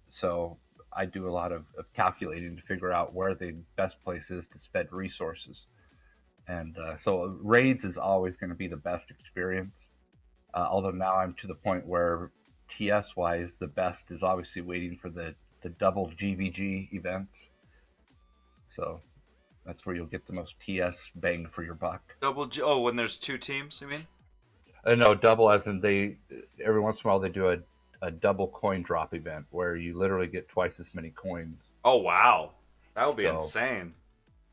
so I do a lot of calculating to figure out where the best place is to spend resources. And so raids is always going to be the best experience. Although now I'm to the point where TS wise, the best is obviously waiting for the double GVG events. So that's where you'll get the most TS bang for your buck. Double G. Oh, when there's two teams, you mean? No, double as in they every once in a while they do a double coin drop event where you literally get twice as many coins. Oh wow, that would be So- insane.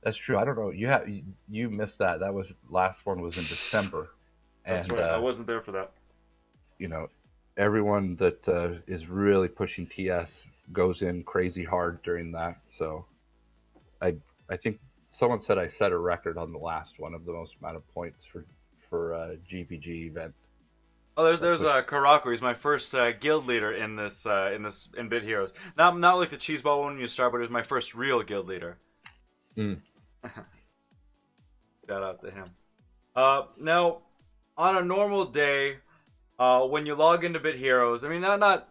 That's true. I don't know. You missed that. That was last one was in December, That's and right. I wasn't there for that. you know, everyone that is really pushing TS goes in crazy hard during that. So, I think someone said I set a record on the last one of the most amount of points for GPG event. Oh, there's Karaku. He's my first guild leader in Bit Heroes. Not like the cheese ball one when you start, but it was my first real guild leader. Mm. Shout out to him. Now, on a normal day, when you log into Bit Heroes, I mean, not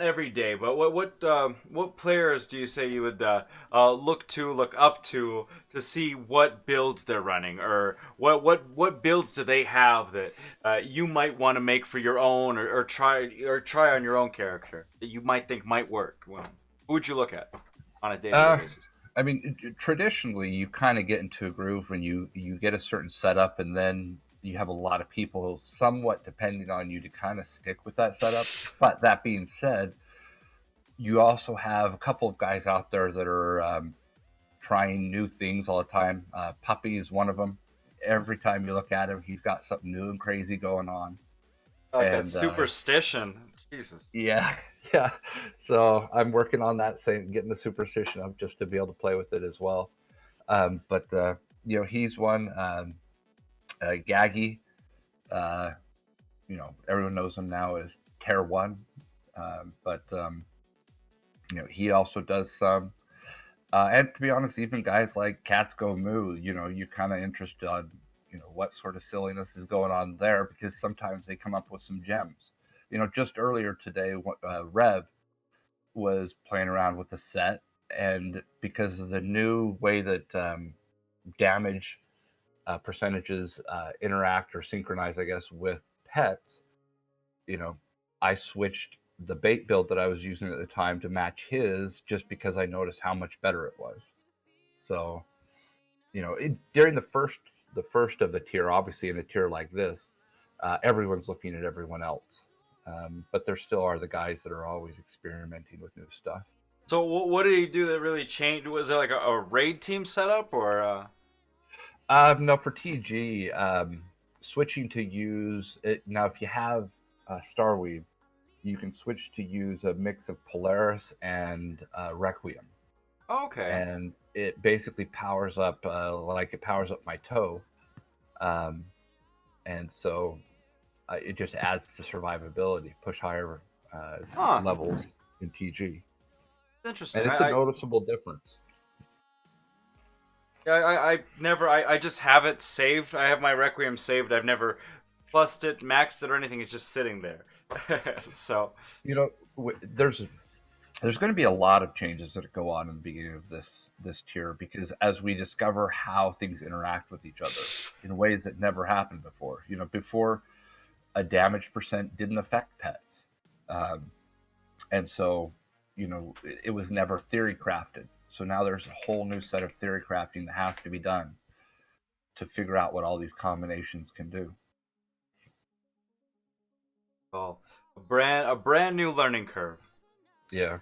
every day, but what players do you say you would look up to see what builds they're running, or what builds do they have that you might want to make for your own, or try on your own character that you might think might work? Well, who would you look at on a daily basis? I mean, traditionally, you kind of get into a groove when you get a certain setup, and then you have a lot of people somewhat depending on you to kind of stick with that setup. But that being said, you also have a couple of guys out there that are trying new things all the time. Puppy is one of them. Every time you look at him, he's got something new and crazy going on. Like And, that superstition. Jesus. Yeah, yeah. So I'm working on that, getting the superstition up just to be able to play with it as well. But he's one. Gaggy, everyone knows him now as Tear One, but he also does some. And to be honest, even guys like Cats Go Moo, you're kind of interested on, what sort of silliness is going on there, because sometimes they come up with some gems. Just earlier today, Rev was playing around with the set, and because of the new way that damage percentages interact or synchronize, I guess, with pets, I switched the bait build that I was using at the time to match his, just because I noticed how much better it was. So, during the first of the tier, obviously in a tier like this, everyone's looking at everyone else. But there still are the guys that are always experimenting with new stuff. So what did he do that really changed? Was it like a raid team setup, or? No, for TG, switching to use it now. If you have Starweave, you can switch to use a mix of Polaris and Requiem, Okay. and it basically powers up like it powers up my toe, and so it just adds to survivability, push higher levels in TG, Interesting. and it's a noticeable difference. Yeah, I just have it saved. I have my Requiem saved. I've never plussed it, maxed it, or anything. It's just sitting there. So there's going to be a lot of changes that go on in the beginning of this tier, because as we discover how things interact with each other in ways that never happened before. Before, a damage percent didn't affect pets, and so it was never theory crafted. So now there's a whole new set of theory crafting that has to be done to figure out what all these combinations can do. oh, a brand new learning curve. Yeah,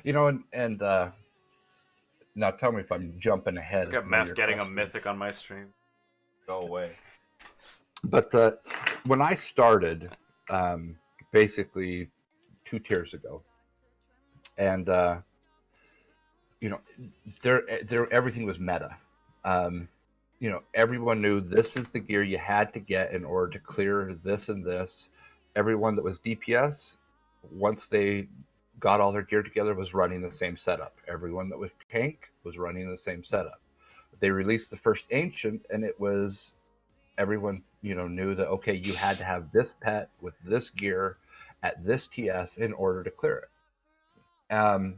and now tell me if I'm jumping ahead. Look at of Meth your getting a question. mythic on my stream. Go away. But when I started, basically 2 tiers ago, and there everything was meta. Everyone knew this is the gear you had to get in order to clear this and this. Everyone that was DPS, once they got all their gear together, was running the same setup. Everyone that was tank was running the same setup. They released the first Ancient, and it was everyone knew that okay, you had to have this pet with this gear at this TS in order to clear it.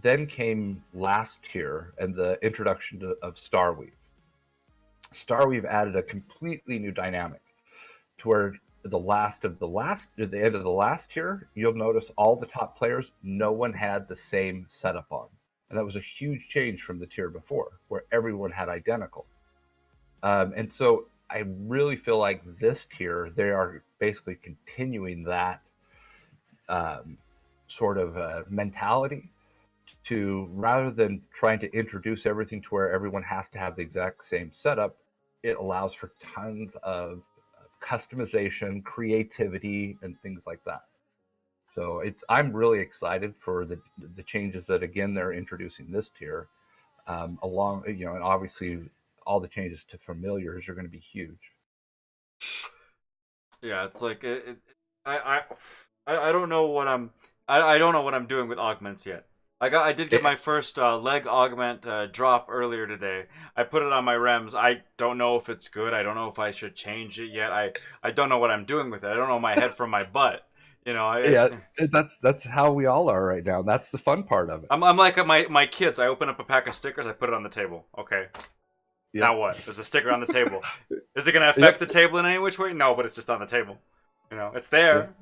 Then came last tier and the introduction of Starweave. Starweave added a completely new dynamic to where at the end of the last tier, you'll notice all the top players, no one had the same setup on. And that was a huge change from the tier before, where everyone had identical. And so I really feel like this tier, they are basically continuing that sort of mentality to, rather than trying to introduce everything to where everyone has to have the exact same setup, it allows for tons of customization, creativity, and things like that. So I'm really excited for the changes that again they're introducing this tier, along and obviously all the changes to familiars are going to be huge. Yeah, it's like I don't know what I don't know what I'm doing with augments yet. I did get my first leg augment drop earlier today. I put it on my rems. I don't know if it's good. I don't know if I should change it yet. I don't know what I'm doing with it. I don't know my head from my butt. Yeah, that's how we all are right now. That's the fun part of it. I'm like my kids. I open up a pack of stickers. I put it on the table. Okay. Yep. Now what? There's a sticker on the table. Is it going to affect the table in any which way? No, but it's just on the table. It's there. Yep.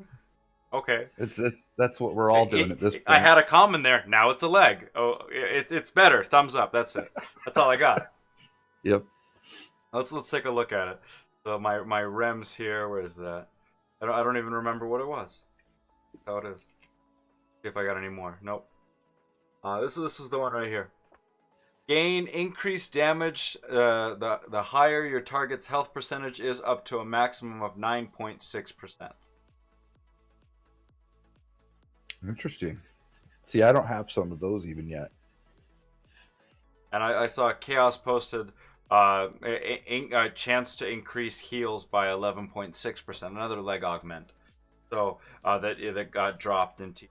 Okay. That's what we're all doing at this point. I had a common there. Now it's a leg. Oh, it's better. Thumbs up. That's it. That's all I got. Yep. Let's take a look at it. So my rems here. Where is that? I don't even remember what it was. How it is. See if I got any more. Nope. This is the one right here. Gain increased damage. The higher your target's health percentage is, up to a maximum of 9.6%. Interesting. See, I don't have some of those even yet. And I saw Chaos posted a chance to increase heals by 11.6%. Another leg augment. So that got dropped into.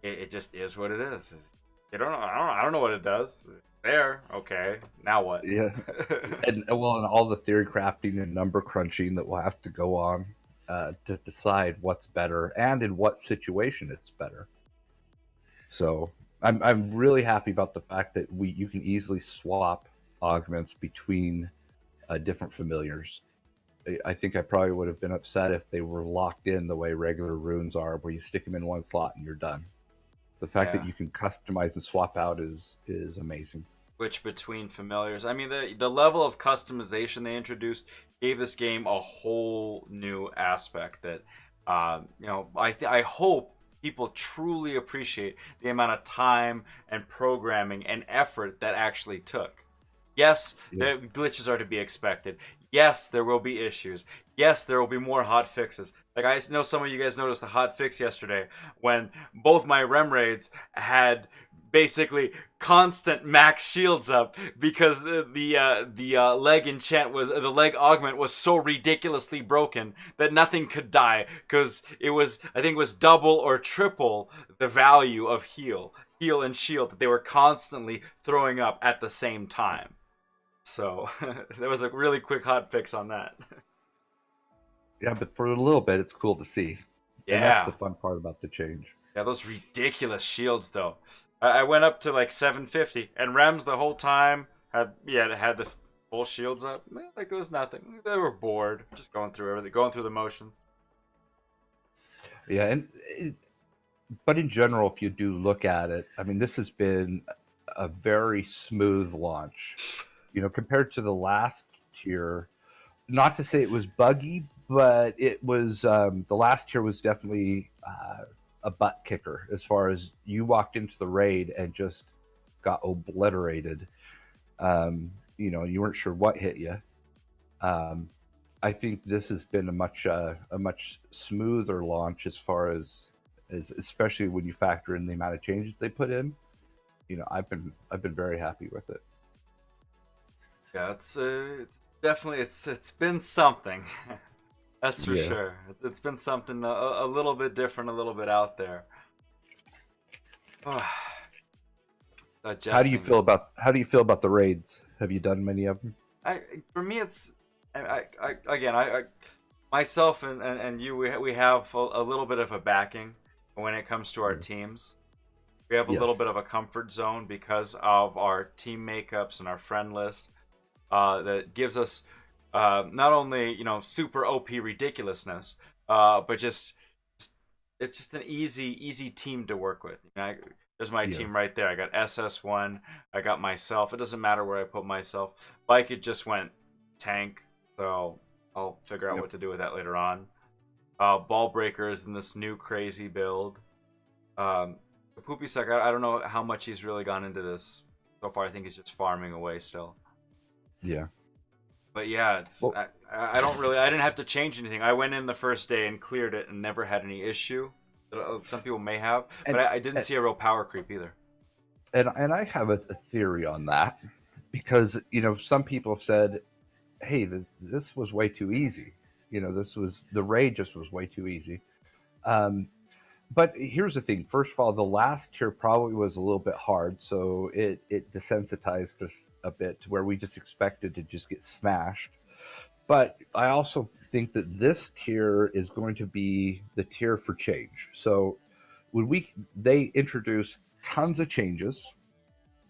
It just is what it is. I don't know what it does. There, okay. Now what? Yeah, and all the theory crafting and number crunching that will have to go on to decide what's better and in what situation it's better. So I'm really happy about the fact that you can easily swap augments between different familiars. I think I probably would have been upset if they were locked in the way regular runes are, where you stick them in one slot and you're done. The fact that you can customize and swap out is amazing. Switch between familiars. I mean, the level of customization they introduced gave this game a whole new aspect that, I hope people truly appreciate the amount of time and programming and effort that actually took. Yes, the glitches are to be expected. Yes, there will be issues. Yes, there will be more hot fixes. Like, I know some of you guys noticed the hot fix yesterday when both my rem raids had basically constant max shields up because the leg enchant the leg augment was so ridiculously broken that nothing could die, because I think it was double or triple the value of heal and shield that they were constantly throwing up at the same time. So there was a really quick hot fix on that. Yeah, but for a little bit, it's cool to see. Yeah, and that's the fun part about the change. Yeah, those ridiculous shields though. I went up to like 750, and Rems the whole time had the full shields up. Like it was nothing. They were bored, just going through everything, going through the motions. Yeah, but in general, if you do look at it, I mean, this has been a very smooth launch. Compared to the last tier, not to say it was buggy, but it was the last tier was definitely a butt kicker as far as you walked into the raid and just got obliterated. You weren't sure what hit you. I think this has been a much smoother launch as far as especially when you factor in the amount of changes they put in. I've been very happy with it. Yeah, it's definitely it's been something. That's for sure. It's been something a little bit different, a little bit out there. How do you adjusting. feel about the raids? Have you done many of them? For me, it's again, myself and you, we have a little bit of a backing when it comes to our Yeah. teams. We have a little Yes. bit of a comfort zone because of our team makeups and our friend list. That gives us not only super OP ridiculousness, but just it's just an easy team to work with. There's my Yes. team right there. I got SS1. I got myself. It doesn't matter where I put myself. Like it just went tank, so I'll figure out Yep. what to do with that later on. Ball breakers in this new crazy build. The poopy sack. I don't know how much he's really gone into this so far. I think he's just farming away still. Yeah. But yeah, it's Well, I don't really. I didn't have to change anything. I went in the first day and cleared it and never had any issue. Some people may have, but and I didn't see a real power creep either. and I have a theory on that because some people have said, "Hey, this was way too easy." The raid just was way too easy. Um, but here's the thing. First of all, the last tier probably was a little bit hard, so it desensitized us a bit to where we just expected to just get smashed. But I also think that this tier is going to be the tier for change. So when they introduced tons of changes,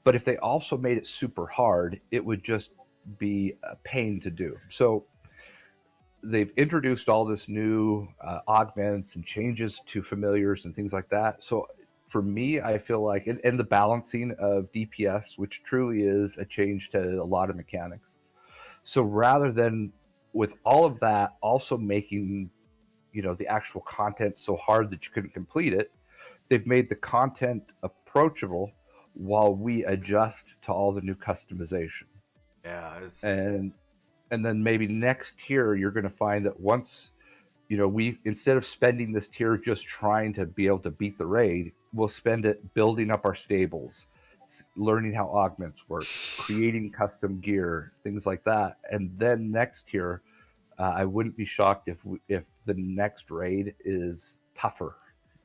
but if they also made it super hard, it would just be a pain to do. So they've introduced all this new augments and changes to familiars and things like that. So for me, I feel like, and the balancing of DPS, which truly is a change to a lot of mechanics. So rather than with all of that also making the actual content so hard that you couldn't complete it, they've made the content approachable while we adjust to all the new customization. Yeah, it's And then maybe next tier you're going to find that once we, instead of spending this tier just trying to be able to beat the raid, we'll spend it building up our stables, learning how augments work, creating custom gear, things like that. And then next tier, I wouldn't be shocked if the next raid is tougher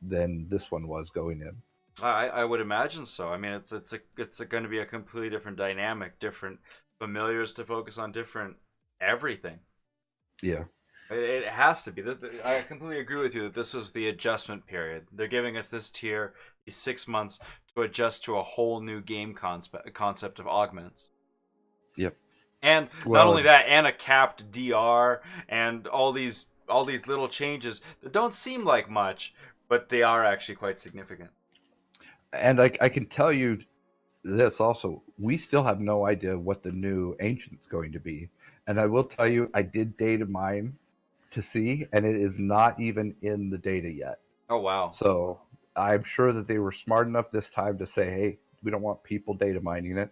than this one was going in. I would imagine so. I mean, it's going to be a completely different dynamic, different familiars to focus on, different everything. Yeah. It has to be. I completely agree with you that this was the adjustment period. They're giving us this tier, these 6 months, to adjust to a whole new game concept of augments. Yep. And not Well, only that, and a capped DR, and all these little changes that don't seem like much, but they are actually quite significant. and I can tell you this also, we still have no idea what the new ancient's going to be. And I will tell you, I did data mine to see, and it is not even in the data yet. Oh wow. So I'm sure that they were smart enough this time to say, hey, we don't want people data mining it.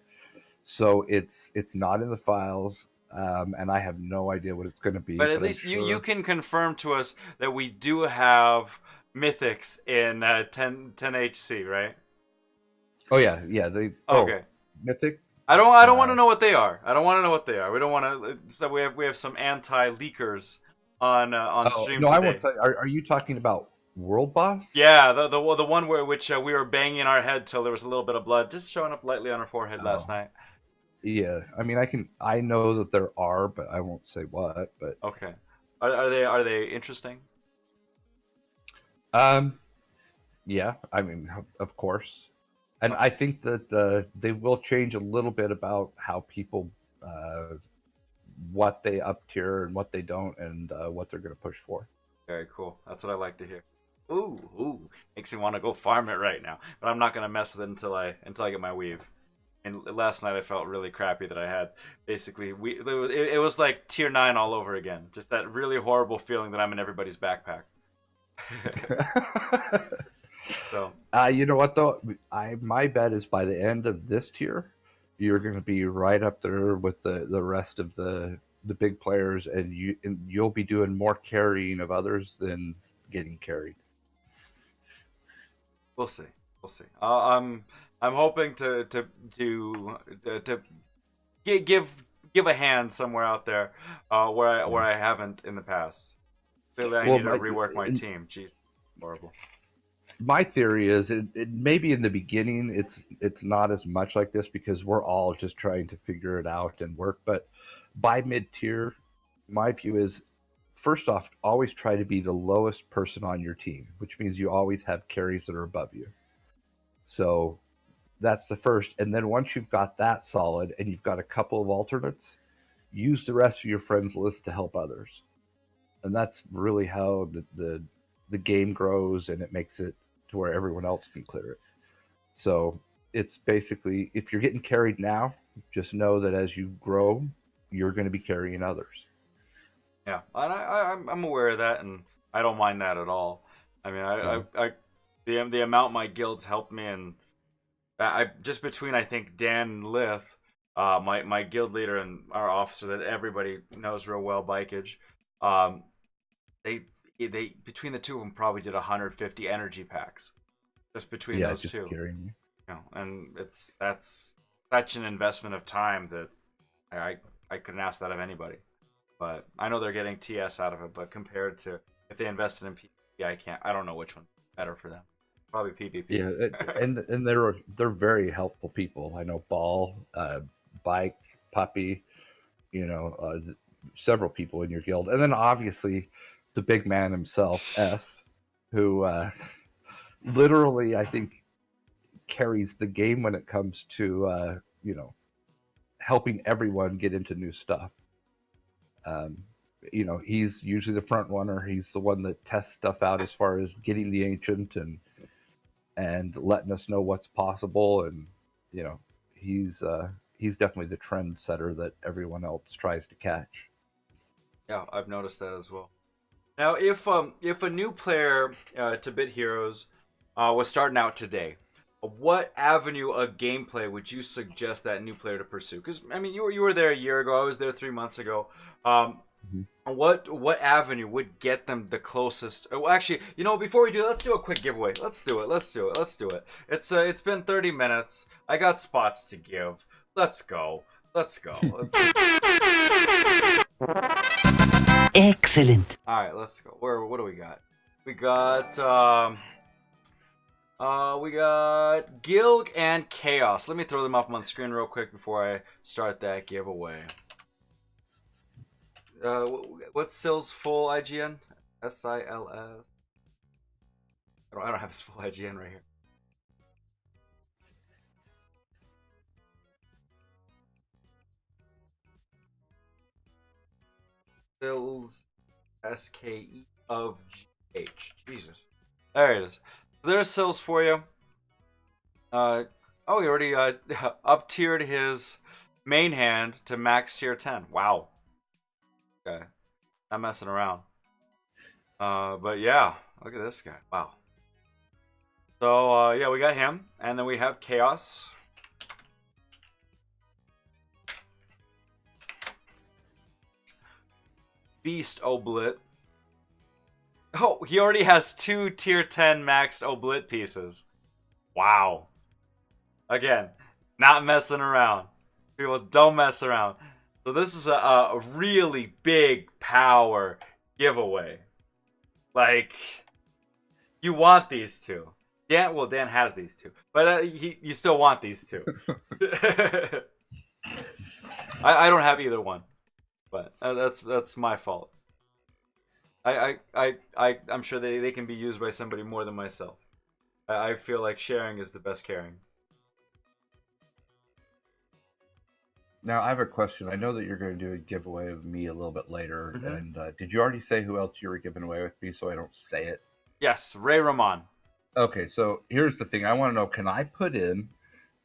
So it's not in the files, and I have no idea what it's going to be. But at But I'm least sure. you can confirm to us that we do have mythics in 10HC, right? Oh yeah, yeah. Okay. Mythic. I don't want to Uh, know what they are. I don't want to know what they are. We don't want to. So we have some anti-leakers on oh stream no, I today. won't tell you. Are you talking about World Boss? Yeah, the one which we were banging our head till there was a little bit of blood just showing up lightly on our forehead last Oh night. yeah. I mean, I know that there are, but I won't say what. But Okay, are they interesting? um, yeah. I mean, of course. And I think that they will change a little bit about how people, what they up tier and what they don't, and what they're going to push for. Very cool. That's what I like to hear. Ooh, makes me want to go farm it right now. But I'm not gonna mess with it until I get my weave. And last night I felt really crappy that I had basically it was like tier 9 all over again. Just that really horrible feeling that I'm in everybody's backpack. So You know what though? My bet is by the end of this tier, you're going to be right up there with the rest of the big players, and you'll be doing more carrying of others than getting carried. we'll see. We'll see. I'm hoping to give a hand somewhere out there where I haven't in the past. Clearly, I Well, need to rework my team. Jeez, horrible. my theory is maybe in the beginning it's not as much like this because we're all just trying to figure it out and work. But by mid tier, my view is first off, always try to be the lowest person on your team, which means you always have carries that are above you. So that's the first. And then once you've got that solid and you've got a couple of alternates, use the rest of your friends list to help others. And that's really how the game grows, and it makes it to where everyone else can clear it. So it's basically, if you're getting carried now, just know that as you grow, you're going to be carrying others. Yeah, and I'm aware of that, and I don't mind that at all. I mean, the amount my guilds helped me, and I just between I think Dan and Lith, my guild leader and our officer that everybody knows real well, Bikeage, they between the two of them probably did 150 energy packs, just between those just two. Carrying you. You know, and that's such an investment of time that I couldn't ask that of anybody. But I know they're getting TS out of it. But compared to if they invested in PvP, I don't know which one's better for them. Probably PvP. Yeah, and they're very helpful people. I know Ball, Bike, Puppy, several people in your guild, and then obviously the big man himself, S, who literally I think carries the game when it comes to helping everyone get into new stuff. He's usually the front runner. He's the one that tests stuff out as far as getting the ancient and letting us know what's possible. And he's definitely the trend setter that everyone else tries to catch. Yeah, I've noticed that as well. Now, if a new player to Bit Heroes was starting out today, what avenue of gameplay would you suggest that new player to pursue? Because I mean, you were there a year ago. I was there 3 months ago. What avenue would get them the closest? Oh, actually, before we do, let's do a quick giveaway. Let's do it. It's been 30 minutes. I got spots to give. Let's go. Excellent. All right, let's go. What do we got? We got Gilg and Chaos. Let me throw them up on screen real quick before I start that giveaway. What's Sil's full IGN? SILS. I don't have his full IGN right here. Sil's SKE of GH. Jesus. There it is. There's Sills for you. He already up tiered his main hand to max tier 10. Wow. Okay. Not messing around. But yeah, look at this guy. Wow. So yeah, we got him, and then we have Chaos. Beast Oblit. Oh, he already has 2 tier 10 maxed Oblit pieces. Wow. Again, not messing around. People don't mess around. So this is a really big power giveaway. Like, you want these two. Dan has these two, but you still want these two. I don't have either one, but that's my fault. I'm sure they can be used by somebody more than myself. I feel like sharing is the best caring. Now, I have a question. I know that you're going to do a giveaway of me a little bit later. And did you already say who else you were giving away with me so I don't say it? Yes, Ray Roman. Okay, so here's the thing. I want to know, can I put in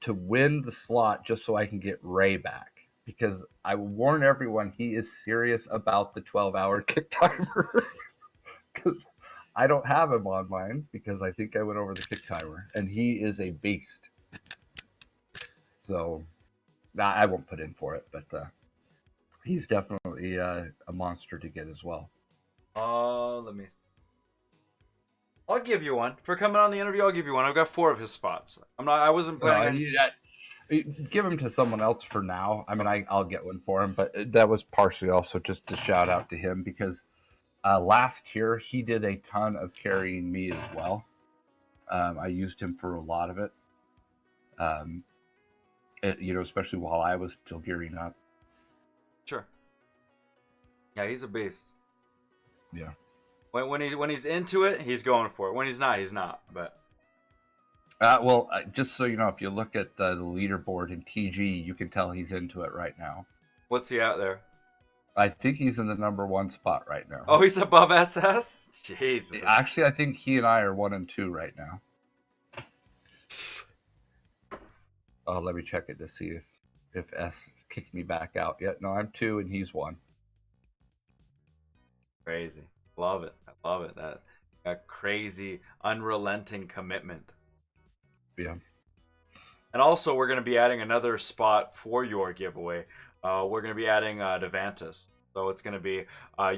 to win the slot just so I can get Ray back? Because I warn everyone, he is serious about the 12-hour kick timer. Because I don't have him on mine because I think I went over the kick timer. And he is a beast. So I won't put in for it, but he's definitely a monster to get as well. Let me. I'll give you one for coming on the interview. I'll give you one. I've got 4 of his spots. I wasn't planning. Give him to someone else for now. I mean, I'll get one for him, but that was partially also just a shout out to him because last year he did a ton of carrying me as well. I used him for a lot of it. Um, especially while I was still gearing up. Sure. Yeah, he's a beast. Yeah. When he's into it, he's going for it. When he's not, he's not. But Just so you know, if you look at the leaderboard in TG, you can tell he's into it right now. what's he out there? I think he's in the number 1 spot right now. Oh, he's above SS. Jesus. Actually, I think he and I are 1 and 2 right now. Oh, let me check it to see if S kicked me back out yet. No, I'm 2 and he's 1. Crazy. Love it. I love it. That crazy, unrelenting commitment. Yeah. And also, we're going to be adding another spot for your giveaway. We're going to be adding Novantis. So it's going to be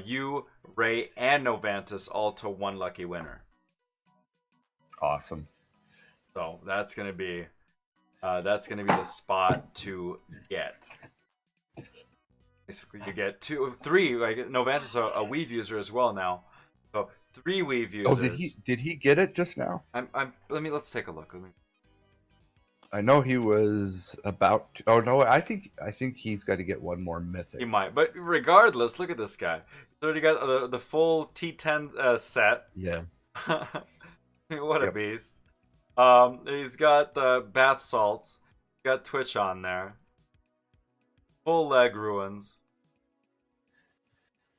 you, Ray, and Novantis all to one lucky winner. Awesome. So that's going to be the spot to get. Basically, you get 3. Like Novantis, a Weave user as well now. So 3 Weave users. Oh, did he get it just now? Let's take a look. I know he was about to, oh no, I think he's got to get one more mythic. He might, but regardless, look at this guy. He's already got the full T10 set. Yeah. What a beast. He's got the bath salts. Got Twitch on there. Full leg ruins.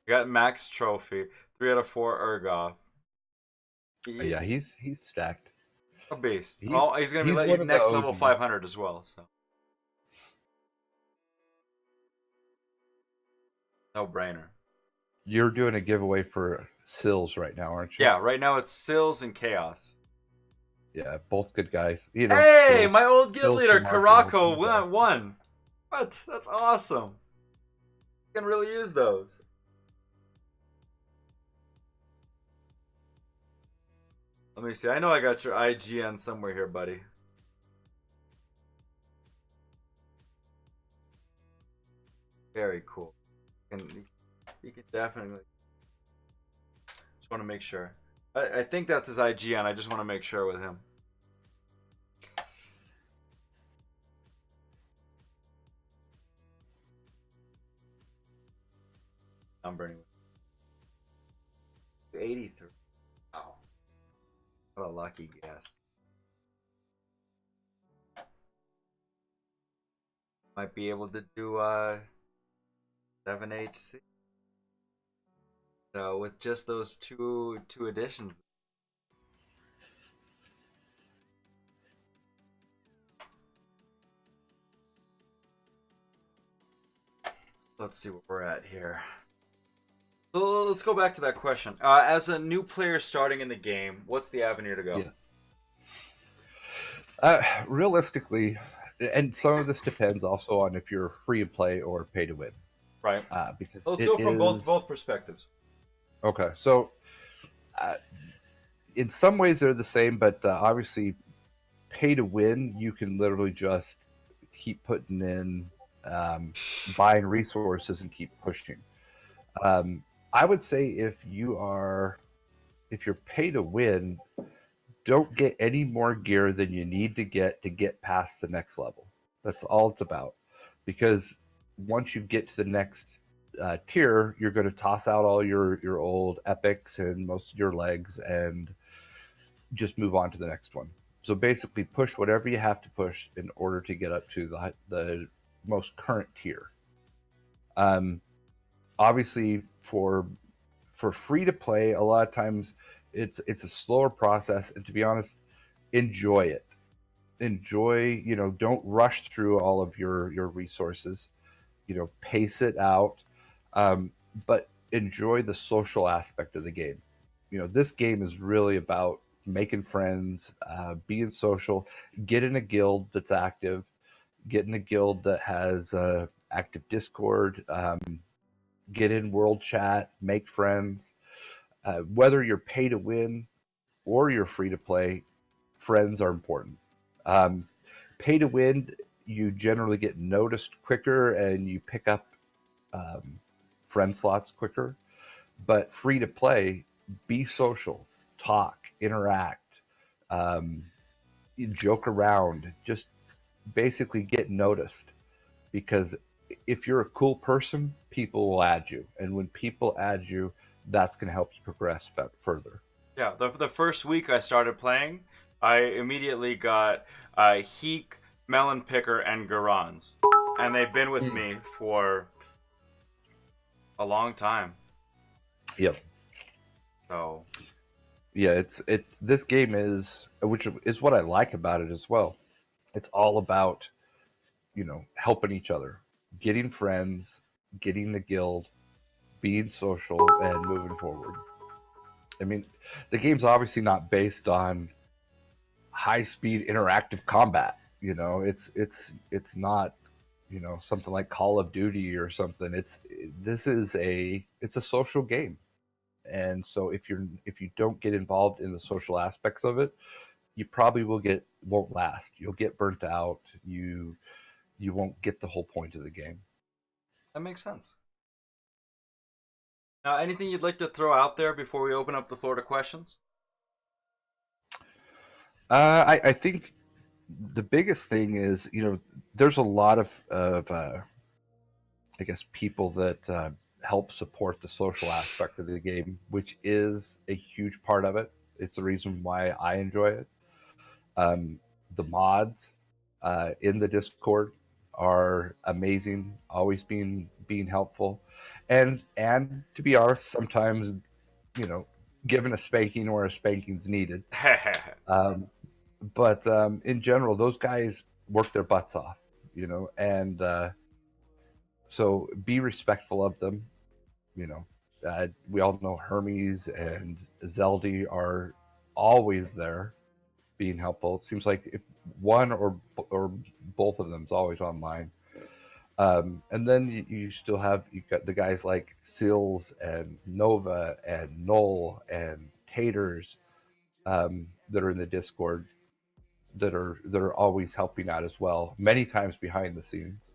Got max trophy. 3 out of 4 Urgoth. Yeah, he's stacked. A beast. He's going to be next level 500 as well. So no brainer. You're doing a giveaway for Sills right now, aren't you? Yeah, right now it's Sills and Chaos. Yeah, both good guys. Hey, Sills, my old guild Sills leader, for Marco Karako, won. What? That's awesome. You can really use those. Let me see. I know I got your IGN somewhere here, buddy. Very cool. You can definitely. Just want to make sure. I think that's his IGN. I just want to make sure with him. Number anyway. 83. Wow. What a lucky guess. Might be able to do 7HC. So with just those two additions. Let's see what we're at here. So let's go back to that question. As a new player starting in the game, what's the avenue to go? Yes. Realistically, and some of this depends also on if you're free to play or pay to win. Right. Because let's go from both perspectives. Okay, so in some ways they're the same, but obviously, pay to win, you can literally just keep putting in, buying resources and keep pushing. I would say if you're pay to win, don't get any more gear than you need to get past the next level. That's all it's about. Because once you get to the next tier, you're going to toss out all your old epics and most of your legs and just move on to the next one. So basically push whatever you have to push in order to get up to the most current tier. Obviously for free to play, a lot of times it's a slower process, and to be honest, enjoy it. Don't rush through all of your resources. Pace it out, but enjoy the social aspect of the game. This game is really about making friends, being social, get in a guild that's active, get in a guild that has active Discord, get in world chat, make friends. Whether you're pay to win or you're free to play, friends are important. Pay to win, you generally get noticed quicker and you pick up friend slots quicker. But free to play, be social, talk, interact, Um, you joke around, just basically get noticed. Because if you're a cool person, people will add you, and when people add you, that's going to help you progress further. Yeah, the first week I started playing, I immediately got Heek, Melon Picker, and Garans, and they've been with me for a long time. Yep. So Yeah, it's this game is, which is what I like about it as well. It's all about, helping each other, getting friends, getting the guild, being social, and moving forward. I mean, the game's obviously not based on high speed interactive combat. It's not, something like Call of Duty or something. It's a social game. And so if you don't get involved in the social aspects of it, you probably won't last. You'll get burnt out. You won't get the whole point of the game. that makes sense. Now, anything you'd like to throw out there before we open up the floor to questions? I think the biggest thing is, there's a lot of I guess, people that help support the social aspect of the game, which is a huge part of it. It's the reason why I enjoy it. Um, the mods in the Discord are amazing, always being helpful, and to be honest, sometimes you know, given a spanking where a spanking's needed. Um, but in general, those guys work their butts off, and so be respectful of them. You know, we all know Hermes and Zeldy are always there being helpful. It seems like if one or both of them is always online. And then you still have you got the guys like Sills and Nova and Null and Taters that are in the Discord that are always helping out as well, many times behind the scenes.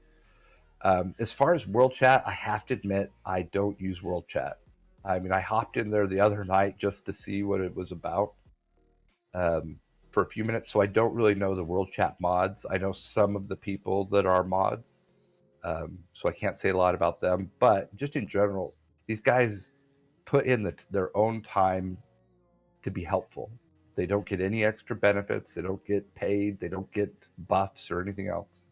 As far as World Chat, I have to admit I don't use World Chat. I mean, I hopped in there the other night just to see what it was about um, for a few minutes, so I don't really know the World Chat mods. I know some of the people that are mods, so I can't say a lot about them. But just in general, these guys put in their own time to be helpful. They don't get any extra benefits. They don't get paid. They don't get buffs or anything else.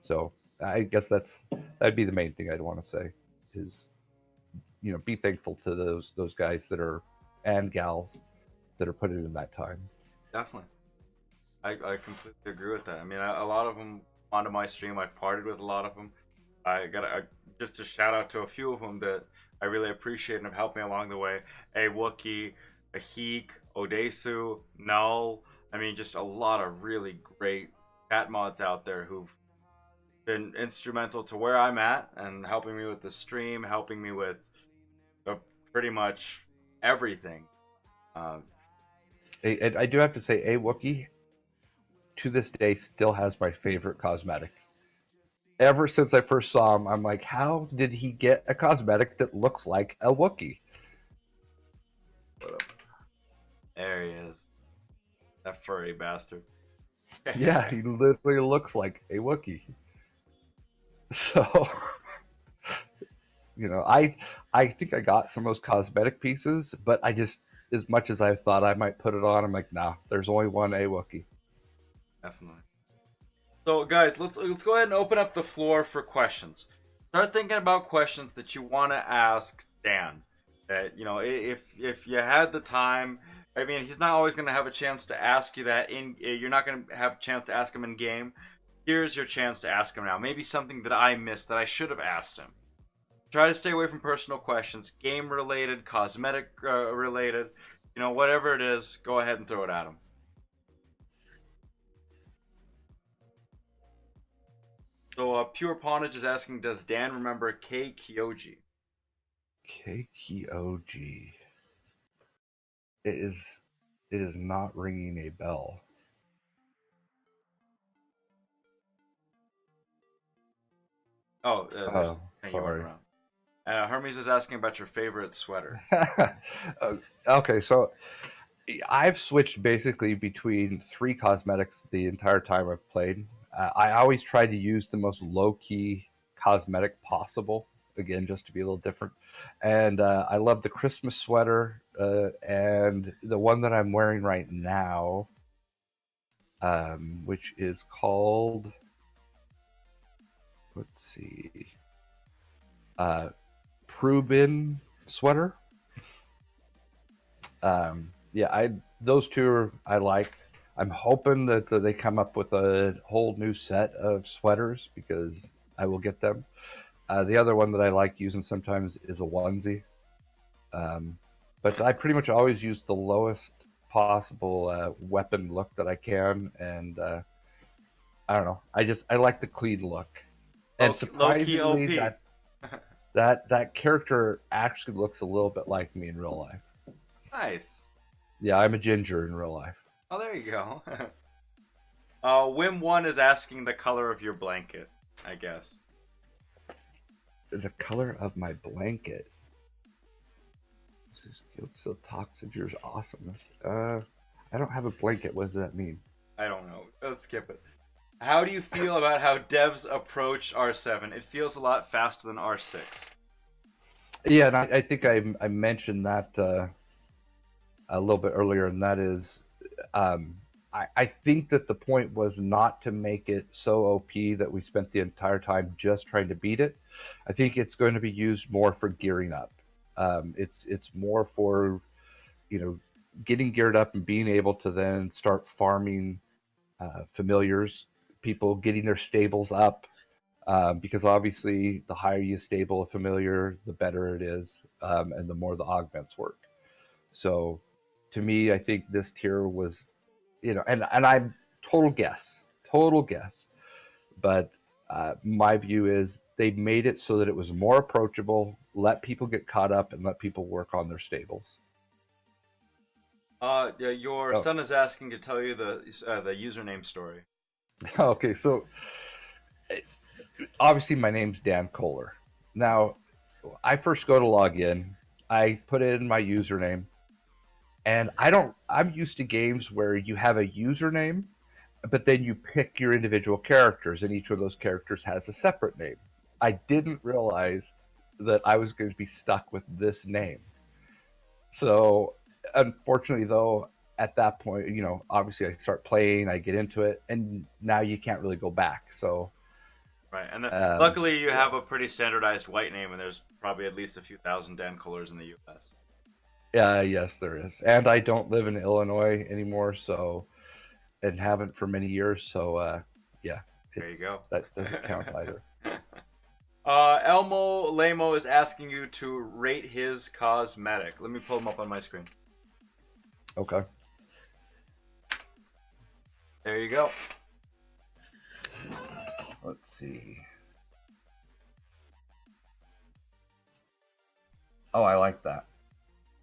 So I guess that'd be the main thing I'd want to say is, be thankful to those guys that are and gals that are putting in that time. Definitely. I completely agree with that. I mean, a lot of them onto my stream. I've partied with a lot of them. Just a shout out to a few of them that I really appreciate and have helped me along the way. A Wookie, a Heek, Odesu, Null. I mean, just a lot of really great cat mods out there who've been instrumental to where I'm at and helping me with the stream, helping me with pretty much everything. And I do have to say, a Wookie to this day still has my favorite cosmetic. Ever since I first saw him, I'm like, how did he get a cosmetic that looks like a Wookie? There he is. That furry bastard. Yeah, he literally looks like a Wookie. So, I think I got some of those cosmetic pieces, but I just, as much as I thought I might put it on, I'm like, nah, there's only one a Wookie. Definitely. So, guys, let's go ahead and open up the floor for questions. Start thinking about questions that you want to ask Dan. That if you had the time. I mean, he's not always going to have a chance to ask you that. You're not going to have a chance to ask him in game. Here's your chance to ask him now. Maybe something that I missed that I should have asked him. Try to stay away from personal questions, game related, cosmetic related. Whatever it is, go ahead and throw it at him. So, Pure Pawnage is asking, does Dan remember K Kyoji? K Kyoji. It is not ringing a bell. Oh, sorry. Hermes is asking about your favorite sweater. Okay, so I've switched basically between three cosmetics the entire time I've played. I always try to use the most low key cosmetic possible. Again, just to be a little different. And I love the Christmas sweater and the one that I'm wearing right now, which is called, let's see, uh, Prubin sweater. Yeah, I those two I like. I'm hoping that they come up with a whole new set of sweaters because I will get them. The other one that I like using sometimes is a onesie, um, but I pretty much always use the lowest possible weapon look that I can, and I don't know. I like the clean look, and Low key surprisingly OP. that character actually looks a little bit like me in real life. Nice. Yeah, I'm a ginger in real life. Oh, there you go. Wim1 is asking the color of your blanket, I guess. The color of my blanket. This guild still talks of yours awesomeness. I don't have a blanket. What does that mean? I don't know. Let's skip it. How do you feel about how devs approached R7? It feels a lot faster than R6. Yeah, and I think I mentioned that a little bit earlier, and that is, I think that the point was not to make it so OP that we spent the entire time just trying to beat it. I think it's going to be used more for gearing up. It's more for, getting geared up and being able to then start farming familiars, people getting their stables up. Because obviously, the higher you stable a familiar, the better it is, and the more the augments work. So, to me, I think this tier was, and I'm total guess, but my view is they made it so that it was more approachable, let people get caught up, and let people work on their stables. Yeah, your Oh, son is asking to tell you the username story. okay. So obviously, my name's Dan Kohler. Now, I first go to log in. I put in my username, and I'm used to games where you have a username, but then you pick your individual characters, and each of those characters has a separate name. I didn't realize that I was going to be stuck with this name. So, unfortunately, though, at that point, obviously I start playing, I get into it, and now you can't really go back. So, Right, and then, um, luckily you yeah. have a pretty standardized white name, and there's probably at least a few thousand Dan Kohlers in the U.S. Yes, there is. And I don't live in Illinois anymore, so, and haven't for many years. So, yeah, There you go. that doesn't count either. Elmo Lamo is asking you to rate his cosmetic. Let me pull him up on my screen. Okay. There you go. Let's see. Oh, I like that.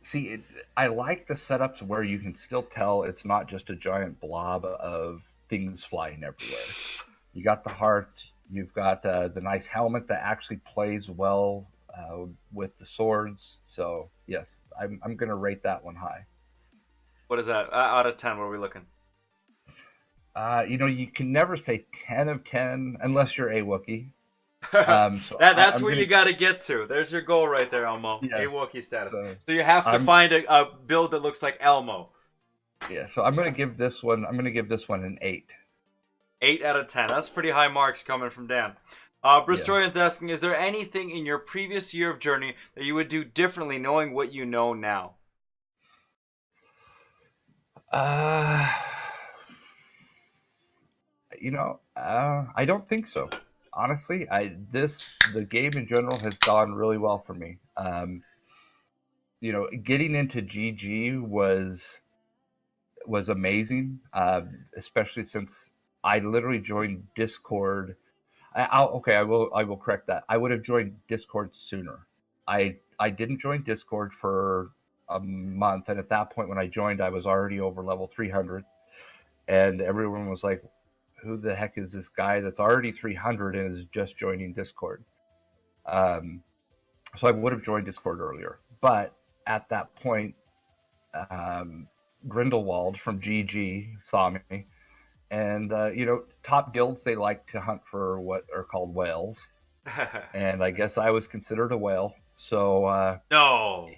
See, I like the setups where you can still tell it's not just a giant blob of things flying everywhere. You got the heart. You've got the nice helmet that actually plays well with the swords. So yes, I'm gonna rate that one high. What is that? Out of 10, what are we looking? You can never say 10 of 10 unless you're a Wookiee. So That's I'm where gonna, you got to get to. There's your goal right there, Elmo. A yes. Wookiee status. So So you have to I'm find a build that looks like Elmo. yeah. So I'm gonna give this one. I'm gonna give this one an 8. 8 out of 10. That's pretty high marks coming from Dan. Yeah. Bristorian's asking, is there anything in your previous year of Journey that you would do differently knowing what you know now? Uh, I don't think so. Honestly, the game in general has gone really well for me. Getting into GG was amazing, especially since I literally joined Discord. I will correct that. I would have joined Discord sooner. I didn't join Discord for a month, and at that point when I joined, I was already over level 300, and everyone was like, "Who the heck is this guy that's already 300 and is just joining Discord?" Um, so I would have joined Discord earlier, but at that point, um, Grindelwald from GG saw me, and top guilds, they like to hunt for what are called whales, and I guess I was considered a whale. So No.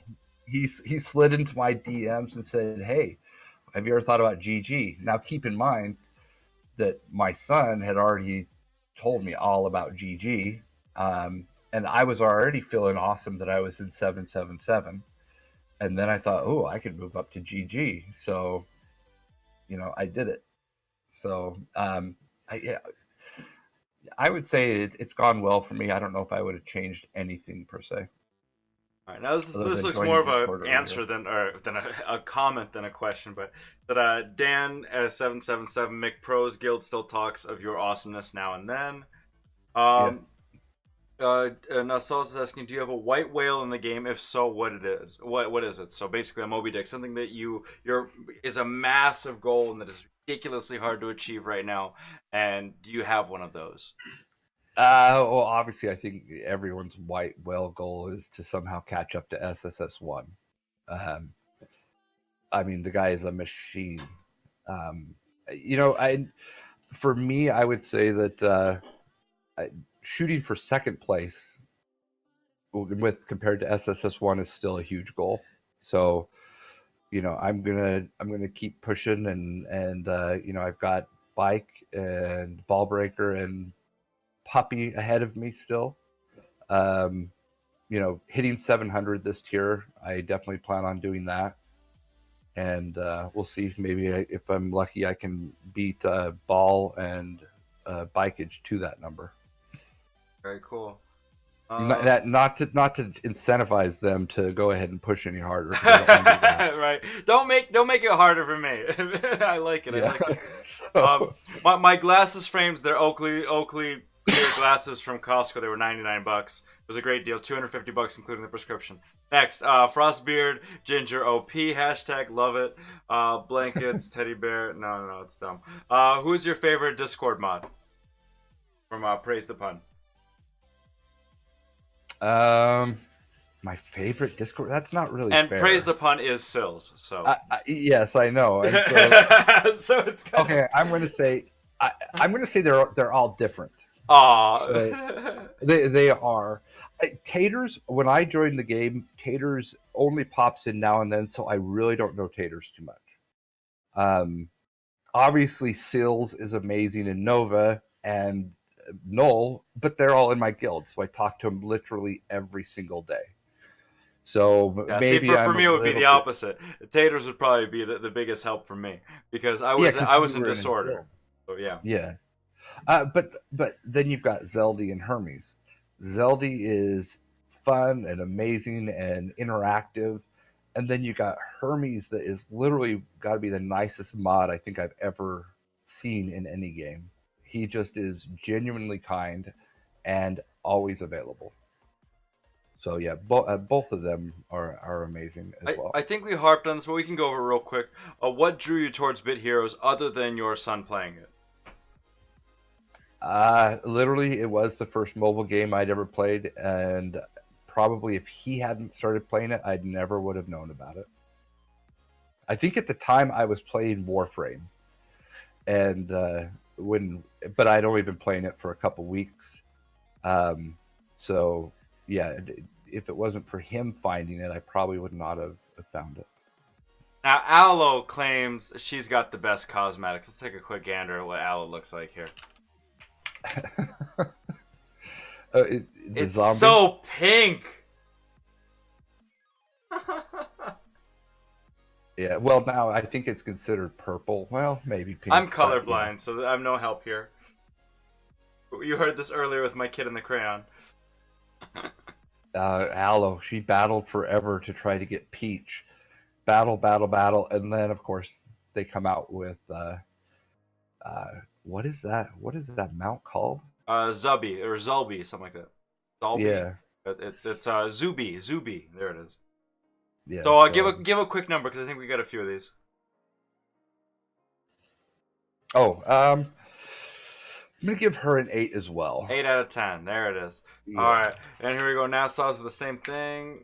he slid into my DMs and said, "Hey, have you ever thought about GG?" Now, keep in mind that my son had already told me all about GG, and I was already feeling awesome that I was in 777. And then I thought, oh, I could move up to GG. So, I did it. So, yeah, I would say it's gone well for me. I don't know if I would have changed anything per se. All right, now this Other than looks joining more of Discord an earlier. answer than a comment than a question. But that Dan 777 McPros Guild still talks of your awesomeness now and then. Nassau's is asking, do you have a white whale in the game? If so, what it is? What is it? So basically, a Moby Dick, something that is a massive goal and that is ridiculously hard to achieve right now. And do you have one of those? Well, obviously, I think everyone's white whale goal is to somehow catch up to SSS1. I mean, the guy is a machine. For me, I would say that shooting for second place with compared to SSS1 is still a huge goal. So, I'm gonna keep pushing, and I've got Bike and Ballbreaker and Puppy ahead of me still. Hitting 700 this tier, I definitely plan on doing that. And we'll see if maybe if I'm lucky, I can beat Ball and Bikeage to that number. Very cool. Not to incentivize them to go ahead and push any harder. I don't want to do that. Right. Don't make it harder for me. I like it. Yeah. I like it. So, My glasses frames, they're Oakley clear glasses from Costco. They were $99. It was a great deal. $250 including the prescription. Next, Frostbeard Ginger OP hashtag love it. Blankets teddy bear. No, it's dumb. Who is your favorite Discord mod? From Praise the Pun. my favorite Discord. That's not really And fair. Praise the Pun is Sills. So yes, I know. And so it's kind okay. I'm going to say they're all different. Aw. So they are. Taters, when I joined the game, Taters only pops in now and then, so I really don't know Taters too much. Obviously, Sills is amazing in Nova and Null, but they're all in my guild, so I talk to them literally every single day. So Yeah, maybe see, for I'm me, it would be the bit- opposite. Taters would probably be the biggest help for me because I was 'cause you in were his disorder. guild. So yeah. Yeah. But then you've got Zeldy and Hermes. Zeldy is fun and amazing and interactive. And then you got Hermes that is literally got to be the nicest mod I think I've ever seen in any game. He just is genuinely kind and always available. So yeah, both of them are amazing as well. I think we harped on this, but we can go over it real quick. What drew you towards Bit Heroes other than your son playing it? Literally, it was the first mobile game I'd ever played, and probably if he hadn't started playing it, I never would have known about it. I think at the time I was playing Warframe, and but I'd only been playing it for a couple weeks. So yeah, if it wasn't for him finding it, I probably would not have found it. Now, Aloe claims she's got the best cosmetics. Let's take a quick gander at what Aloe looks like here. It's a It's zombie. so pink. Yeah, well, now I think it's considered purple. Well, maybe pink. I'm but, colorblind, so I'm no help here. You heard this earlier with my kid and the crayon. Aloe, she battled forever to try to get Peach. Battle, and then of course they come out with what is that? What is that mount called? Zubby or Zulby, something like that. Zulby. Yeah, It's Zuby. There it is. yeah. So give a quick number because I think we got a few of these. Oh, I'm gonna give her an 8 as well. 8 out of 10. There it is. Yeah. All right, and here we go. Nassau's the same thing.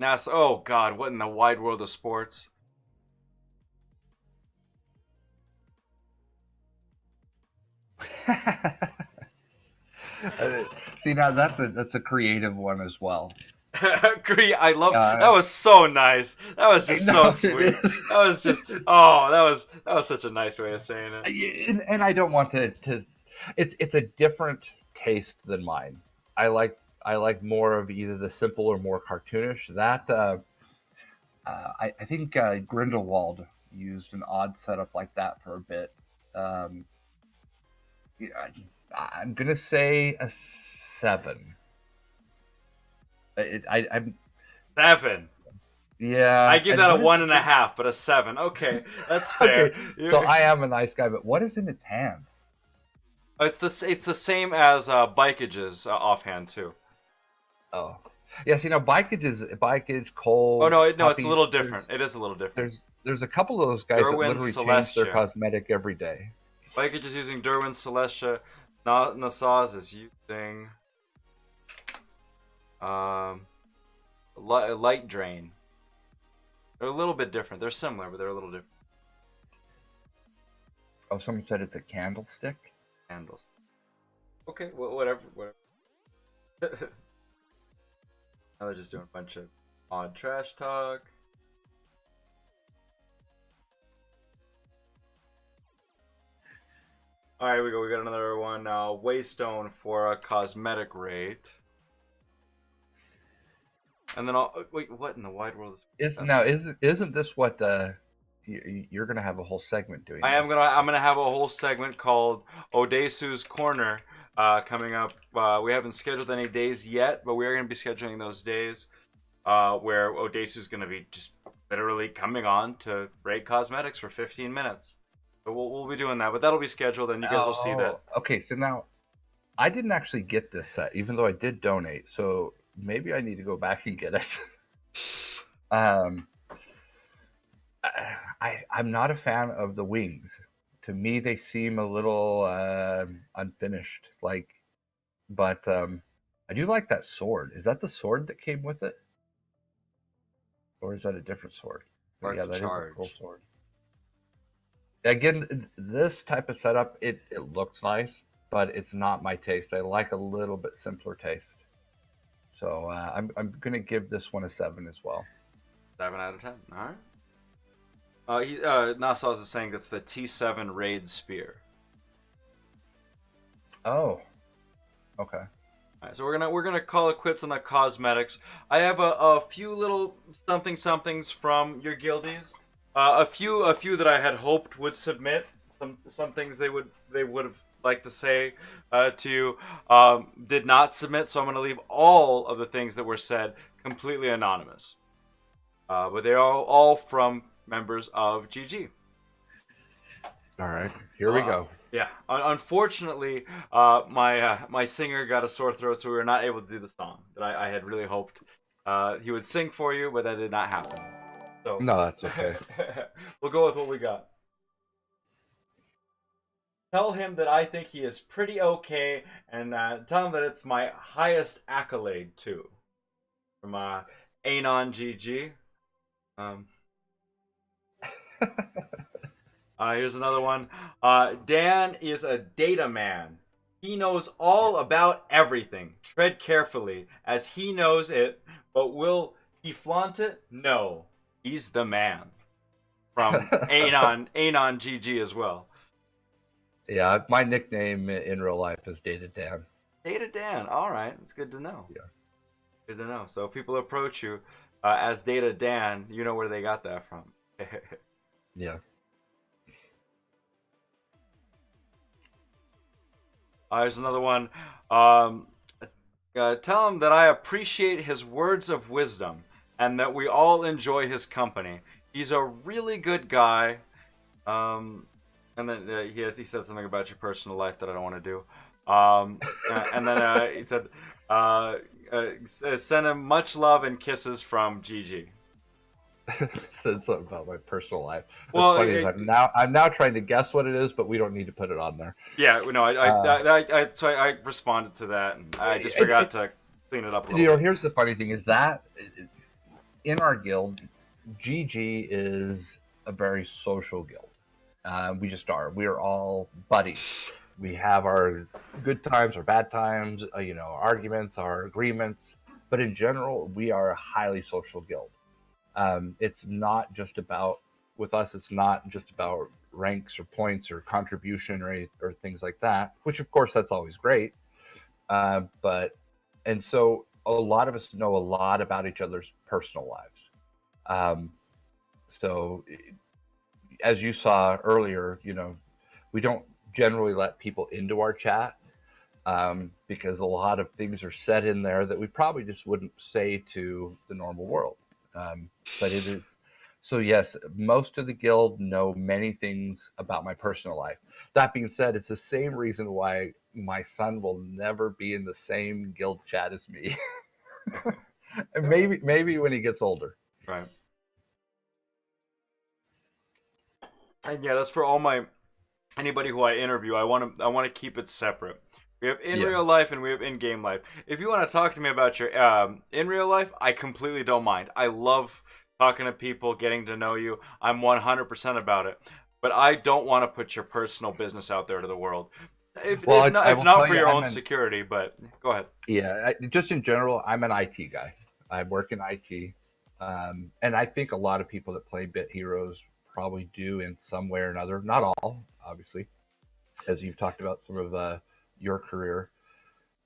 NASA. Oh God, what in the wide world of sports? See, now that's a creative one as well. Agree. I love that. Uh, Was so nice. That was just so no, sweet. That was just that was such a nice way of saying it. and I don't want to. It's a different taste than mine. I like more of either the simple or more cartoonish. I think Grindelwald used an odd setup like that for a bit. Um, yeah, I'm gonna say a 7. I'm 7. I yeah. give And that a what is 1.5, but a 7. Okay, that's okay? fair. So I am a nice guy, but what is in its hand? It's the same as Bikeage's offhand too. Oh, yeah. See, now bikeage, Oh cold, no, it's a puppy. little different. It is a little different. There's a couple of those guys that Derwin literally change their Celestia. cosmetic every day. Bikeage is using Derwin Celestia. Nassau's is using Light Drain. They're a little bit different. They're similar, but they're a little different. Oh, someone said it's a candlestick. Handles. Okay, well, whatever. Now they're just doing a bunch of odd trash talk. All right, we go. We got another one. Waystone for a cosmetic rate. And then wait. What in the wide world is? Isn't this what you're gonna have a whole segment doing? I am this? gonna have a whole segment called Odesu's Corner coming up. We haven't scheduled any days yet, but we are gonna be scheduling those days where Odesu's gonna be just literally coming on to rate cosmetics for 15 minutes. So we'll be doing that, but that'll be scheduled, and you guys will see that. Okay, so now I didn't actually get this set, even though I did donate. So maybe I need to go back and get it. um, I'm not a fan of the wings. To me, they seem a little unfinished. But I do like that sword. Is that the sword that came with it, or is that a different sword? Mark Yeah, the that is a charge. cool sword. Again, this type of setup, it looks nice, but it's not my taste. I like a little bit simpler taste. So I'm gonna give this one a 7 as well. 7 out of 10. All right. Nassau's is saying that's the T7 Raid Spear. Oh, okay. All right, so we're gonna call it quits on the cosmetics. I have a few little somethings from your guildies. A few that I had hoped would submit some things they would have liked to say to you did not submit. So I'm gonna leave all of the things that were said completely anonymous. But they're all from members of GG. All right, here we go. Yeah. Unfortunately, my singer got a sore throat, so we were not able to do the song that I had really hoped he would sing for you, but that did not happen. So No, that's okay. we'll go with what we got. Tell him that I think he is pretty okay, and tell him that it's my highest accolade too. From Anon GG. Here's another one. Dan is a data man. He knows all about everything. Tread carefully, as he knows it, but will he flaunt it? No. He's the man. From Anon GG as well. Yeah, my nickname in real life is Data Dan. Data Dan. All right. It's good to know. Yeah. Good to know. So if people approach you as Data Dan, you know where they got that from. Yeah. There's another one. Tell him that I appreciate his words of wisdom and that we all enjoy his company. He's a really good guy. And then he said something about your personal life that I don't want to do. And then he said, send him much love and kisses from GG. Said something about my personal life. What's Well, funny is I'm now trying to guess what it is, but we don't need to put it on there. Yeah, no, I responded to that, and I just forgot to clean it up a little bit. Here's the funny thing is that in our guild, GG is a very social guild. We just are. We are all buddies. We have our good times, our bad times, our arguments, our agreements. But in general, we are a highly social guild. It's not just about, with us, it's not just about ranks or points or contribution or things like that, which of course that's always great. And so a lot of us know a lot about each other's personal lives. So as you saw earlier, we don't generally let people into our chat because a lot of things are said in there that we probably just wouldn't say to the normal world. But it is, so yes, most of the guild know many things about my personal life. That being said, it's the same reason why my son will never be in the same guild chat as me. And maybe when he gets older. Right. And yeah, that's for anybody who I interview. I want to keep it separate. We have in real life and we have in game life. If you want to talk to me about your in real life, I completely don't mind. I love talking to people, getting to know you. I'm 100% about it. But I don't want to put your personal business out there to the world. If not for your own security, but go ahead. Yeah, just in general, I'm an IT guy. I work in IT. And I think a lot of people that play Bit Heroes probably do in some way or another. Not all, obviously, as you've talked about some of your career.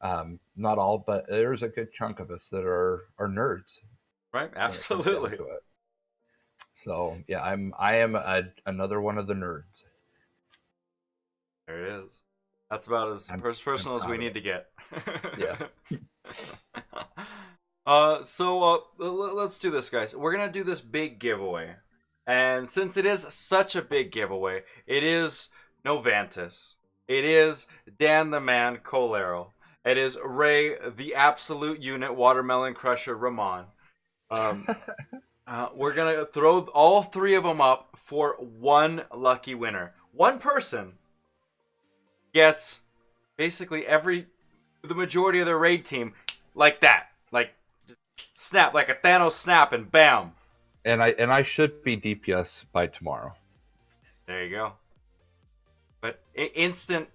Not all, but there's a good chunk of us that are nerds. Right, absolutely. So yeah, I am another one of the nerds. There it is. That's about as personal as we need to get. Yeah. So let's do this, guys. We're gonna do this big giveaway, and since it is such a big giveaway, it is Novantis. It is Dan the Man KohlerIL. It is Ray the Absolute Unit Watermelon Crusher Ramon. We're gonna throw all three of them up for one lucky winner. One person gets basically the majority of their raid team like that, like snap, like a Thanos snap, and bam. And I should be DPS by tomorrow. There you go. But instant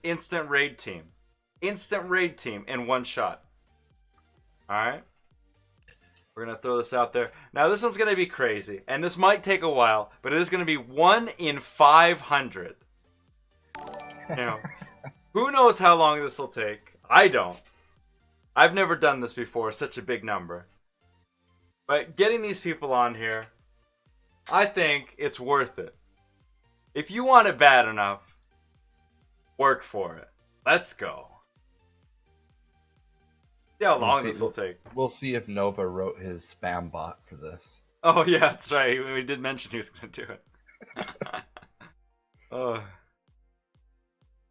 raid team in one shot. All right. We're going to throw this out there. Now, this one's going to be crazy, and this might take a while, but it is going to be 1 in 500. Now, who knows how long this will take? I don't. I've never done this before, such a big number. But getting these people on here, I think it's worth it. If you want it bad enough, work for it. Let's go. See how long this will take. We'll see if Nova wrote his spam bot for this. Oh yeah, that's right. We did mention he was going to do it.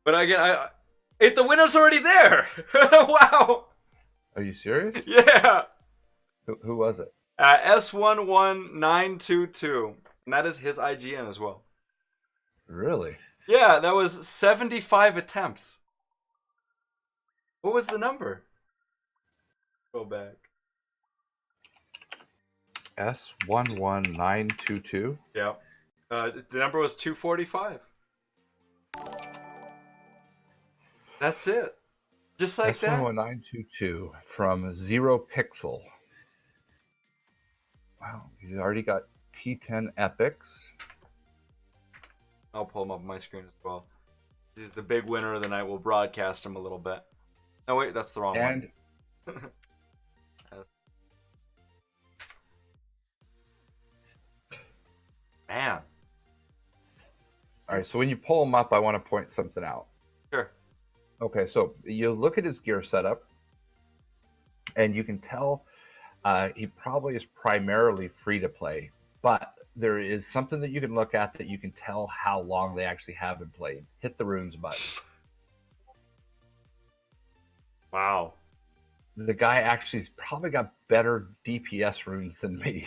But again, the winner's already there. Wow. Are you serious? Yeah. Who was it? S11922, and that is his IGN as well. Really? Yeah, that was 75 attempts. What was the number? Go back. S11922. Yeah. The number was 245. That's it. Just like that. S11922 from 0 Pixel. Wow, he's already got T10 epics. I'll pull him up on my screen as well. He's the big winner of the night. We'll broadcast him a little bit. Oh wait, that's the wrong one. Man. All right, so when you pull him up, I want to point something out. Sure. Okay, so you look at his gear setup, and you can tell he probably is primarily free to play, but there is something that you can look at that you can tell how long they actually have been played. Hit the runes button. Wow. The guy actually's probably got better DPS runes than me.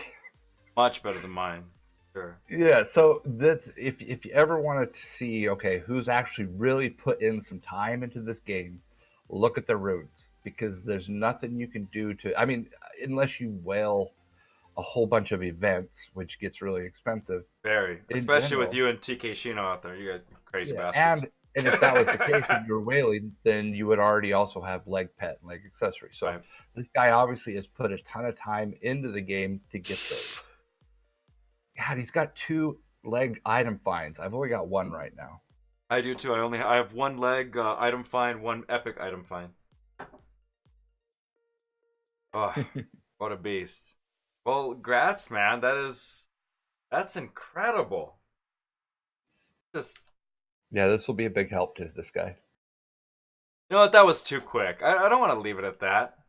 Much better than mine. Sure. Yeah, so that's if you ever wanted to see, okay, who's actually really put in some time into this game, look at the runes, because there's nothing you can do to, I mean, unless you whale a whole bunch of events, which gets really expensive Very, in especially with general. you and TK Shino out there. You guys crazy Yeah, bastards. and if that was the case and you're whaling, then you would already also have leg pet and leg accessory. So Right. this guy obviously has put a ton of time into the game to get those. God, he's got 2 leg item finds. I've only got 1 right now. I do too. I have 1 leg item find, 1 epic item find. Oh, what a beast. Well, grats, man. That's incredible. Just Yeah, this will be a big help to this guy. you know what? That was too quick. I don't want to leave it at that.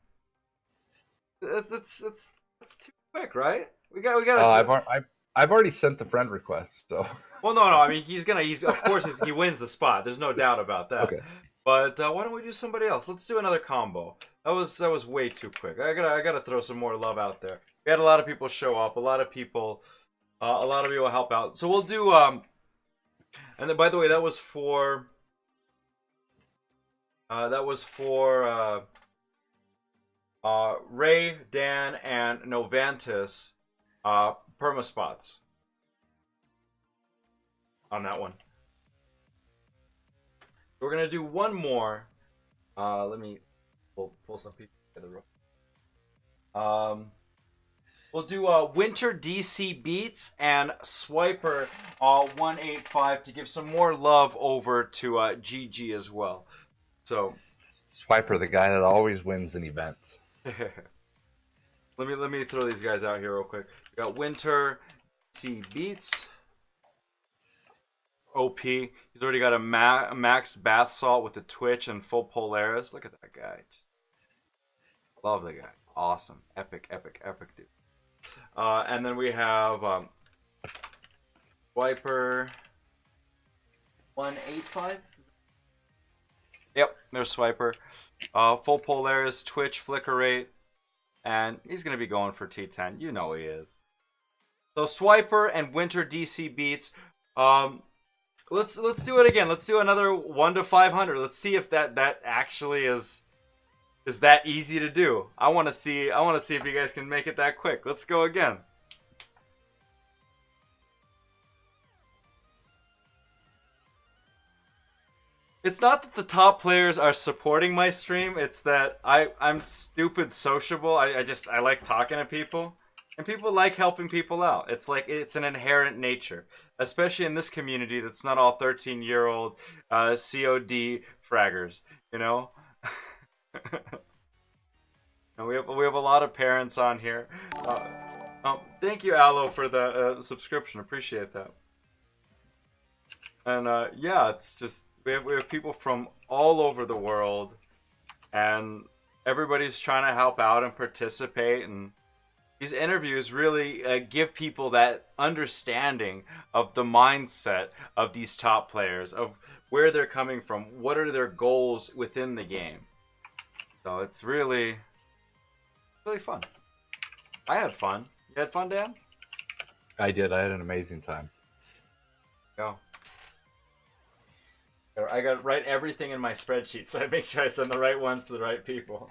It's too quick, right? We gotta. I've already sent the friend request, so Well, no. I mean, he's of course he wins the spot. There's no doubt about that. okay. But why don't we do somebody else? Let's do another combo. That was way too quick. I gotta throw some more love out there. We had a lot of people show up. A lot of people help out. So we'll do And then by the way, that was for Ray, Dan, and Novantis perma spots on that one. We're gonna do one more. Let me pull some people together. We'll do Winter DC Beats and Swiper 185 to give some more love over to GG as well. So Swiper, the guy that always wins in events. let me throw these guys out here real quick. We got Winter DC Beats. OP. He's already got a maxed bath salt with the Twitch and full Polaris. Look at that guy. Just love the guy. Awesome. Epic dude. And then we have Swiper 185. Yep, there's Swiper. Full Polaris, Twitch, flicker rate, and he's gonna be going for T10. You know he is. So Swiper and Winter DC Beats. Let's do it again. Let's do another 1 to 500. Let's see if that actually is that easy to do. I want to see if you guys can make it that quick. Let's go again. It's not that the top players are supporting my stream. It's that I'm stupid sociable. I like talking to people. And people like helping people out. It's like it's an inherent nature, especially in this community that's not all 13-year-old COD fraggers, you know. And we have a lot of parents on here. Thank you, Aloe, for the subscription. Appreciate that. And yeah, it's just we have people from all over the world, and everybody's trying to help out and participate. And these interviews really give people that understanding of the mindset of these top players, of where they're coming from, what are their goals within the game. So it's really fun. I had fun. You had fun, Dan? I did. I had an amazing time. Go. I got to write everything in my spreadsheet, so I make sure I send the right ones to the right people.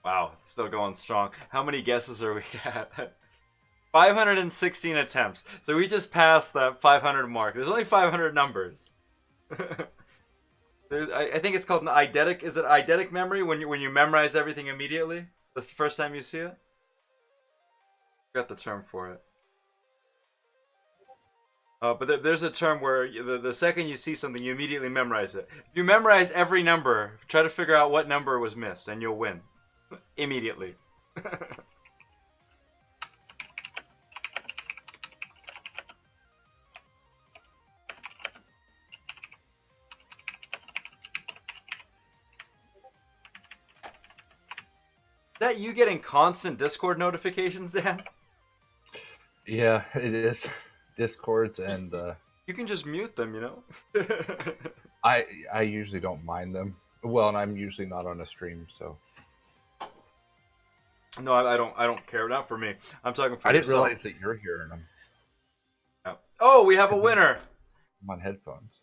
Wow, it's still going strong. How many guesses are we at? 516 attempts. So we just passed that 500 mark. There's only 500 numbers. I think it's called an eidetic. Is it eidetic memory when you memorize everything immediately the first time you see it? Got the term for it. But there's a term where the second you see something, you immediately memorize it. If you memorize every number, try to figure out what number was missed, and you'll win immediately. Is that you getting constant Discord notifications, Dan? Yeah, it is. Discords and You can just mute them, you know? I usually don't mind them. Well, and I'm usually not on a stream, so No, I don't care. Not for me. I'm talking for I didn't yourself. realize that you're here and Yeah. Oh, we have a winner. I'm on headphones.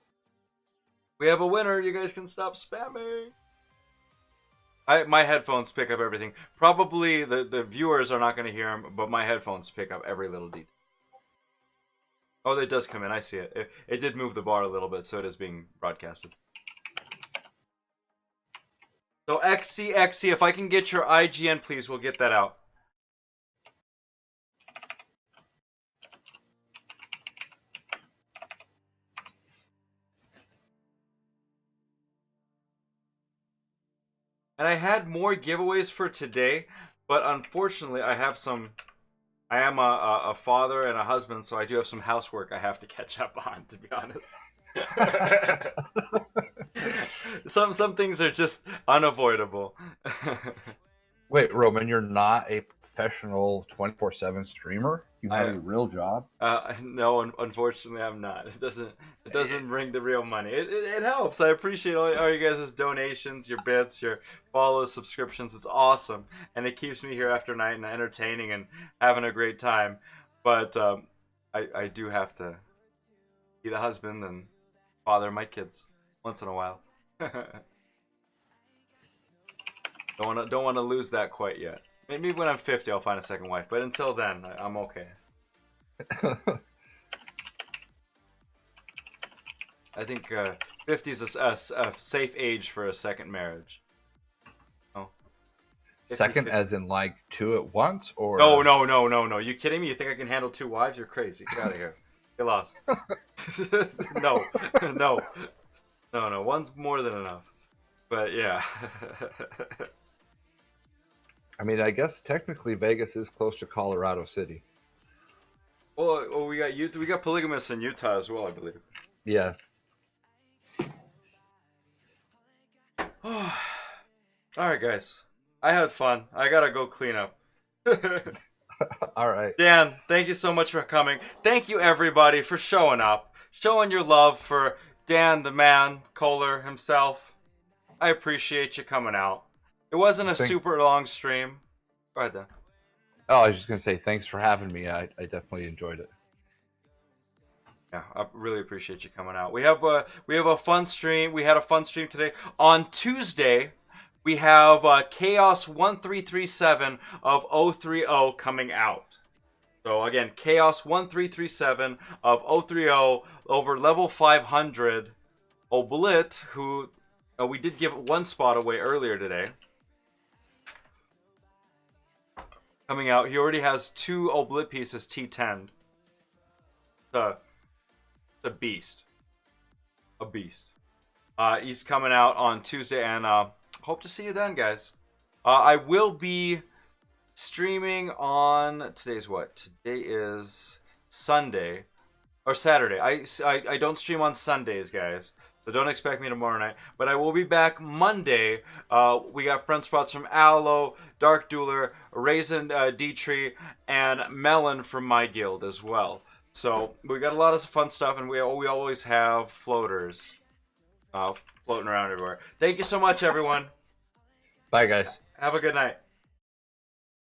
We have a winner. You guys can stop spamming. My headphones pick up everything. Probably the viewers are not going to hear them, but my headphones pick up every little detail. Oh, it does come in. I see it. It did move the bar a little bit, so it is being broadcasted. So XC, if I can get your IGN, please, we'll get that out. And I had more giveaways for today, but unfortunately I am a father and a husband, so I do have some housework I have to catch up on, to be honest. some things are just unavoidable. Wait, Roman, you're not a professional 24/7 streamer? You have a real job? No, unfortunately, I'm not. It doesn't bring the real money. It helps. I appreciate all you guys' donations, your bits, your follows, subscriptions. It's awesome, and it keeps me here after night and entertaining and having a great time. But I do have to be the husband and father my kids once in a while. Don't want to lose that quite yet. Maybe when I'm 50, I'll find a second wife. But until then, I'm okay. I think 50 is a safe age for a second marriage. Oh. 50, Second 50. as in like two at once, or No. You kidding me? You think I can handle 2 wives? You're crazy. Get out of here. Get lost. No. One's more than enough. But yeah. I mean, I guess technically Vegas is close to Colorado City. Well, we got polygamists in Utah as well, I believe. Yeah. All right, guys. I had fun. I gotta go clean up. All right. Dan, thank you so much for coming. Thank you, everybody, for showing up, showing your love for Dan, the man, Kohler himself. I appreciate you coming out. It wasn't a super long stream. Go ahead, Dan. Oh, I was just gonna say thanks for having me. I definitely enjoyed it. Yeah, I really appreciate you coming out. We have a fun stream. We had a fun stream today. On Tuesday, we have Chaos 1337 of 030 coming out. So again, Chaos 1337 of 030 over level 500. Oblit, who we did give 1 spot away earlier today. Coming out. He already has 2 Oblit pieces T10. A beast. A beast. He's coming out on Tuesday, and hope to see you then, guys. I will be streaming on... Today's what? Today is Sunday. Or Saturday. I don't stream on Sundays, guys. So don't expect me tomorrow night. But I will be back Monday. We got friend spots from Aloe, Dark Dueler, Raisin D-Tree, and Melon from my guild as well. So we got a lot of fun stuff, and we always have floaters floating around everywhere. Thank you so much, everyone. Bye, guys. Have a good night.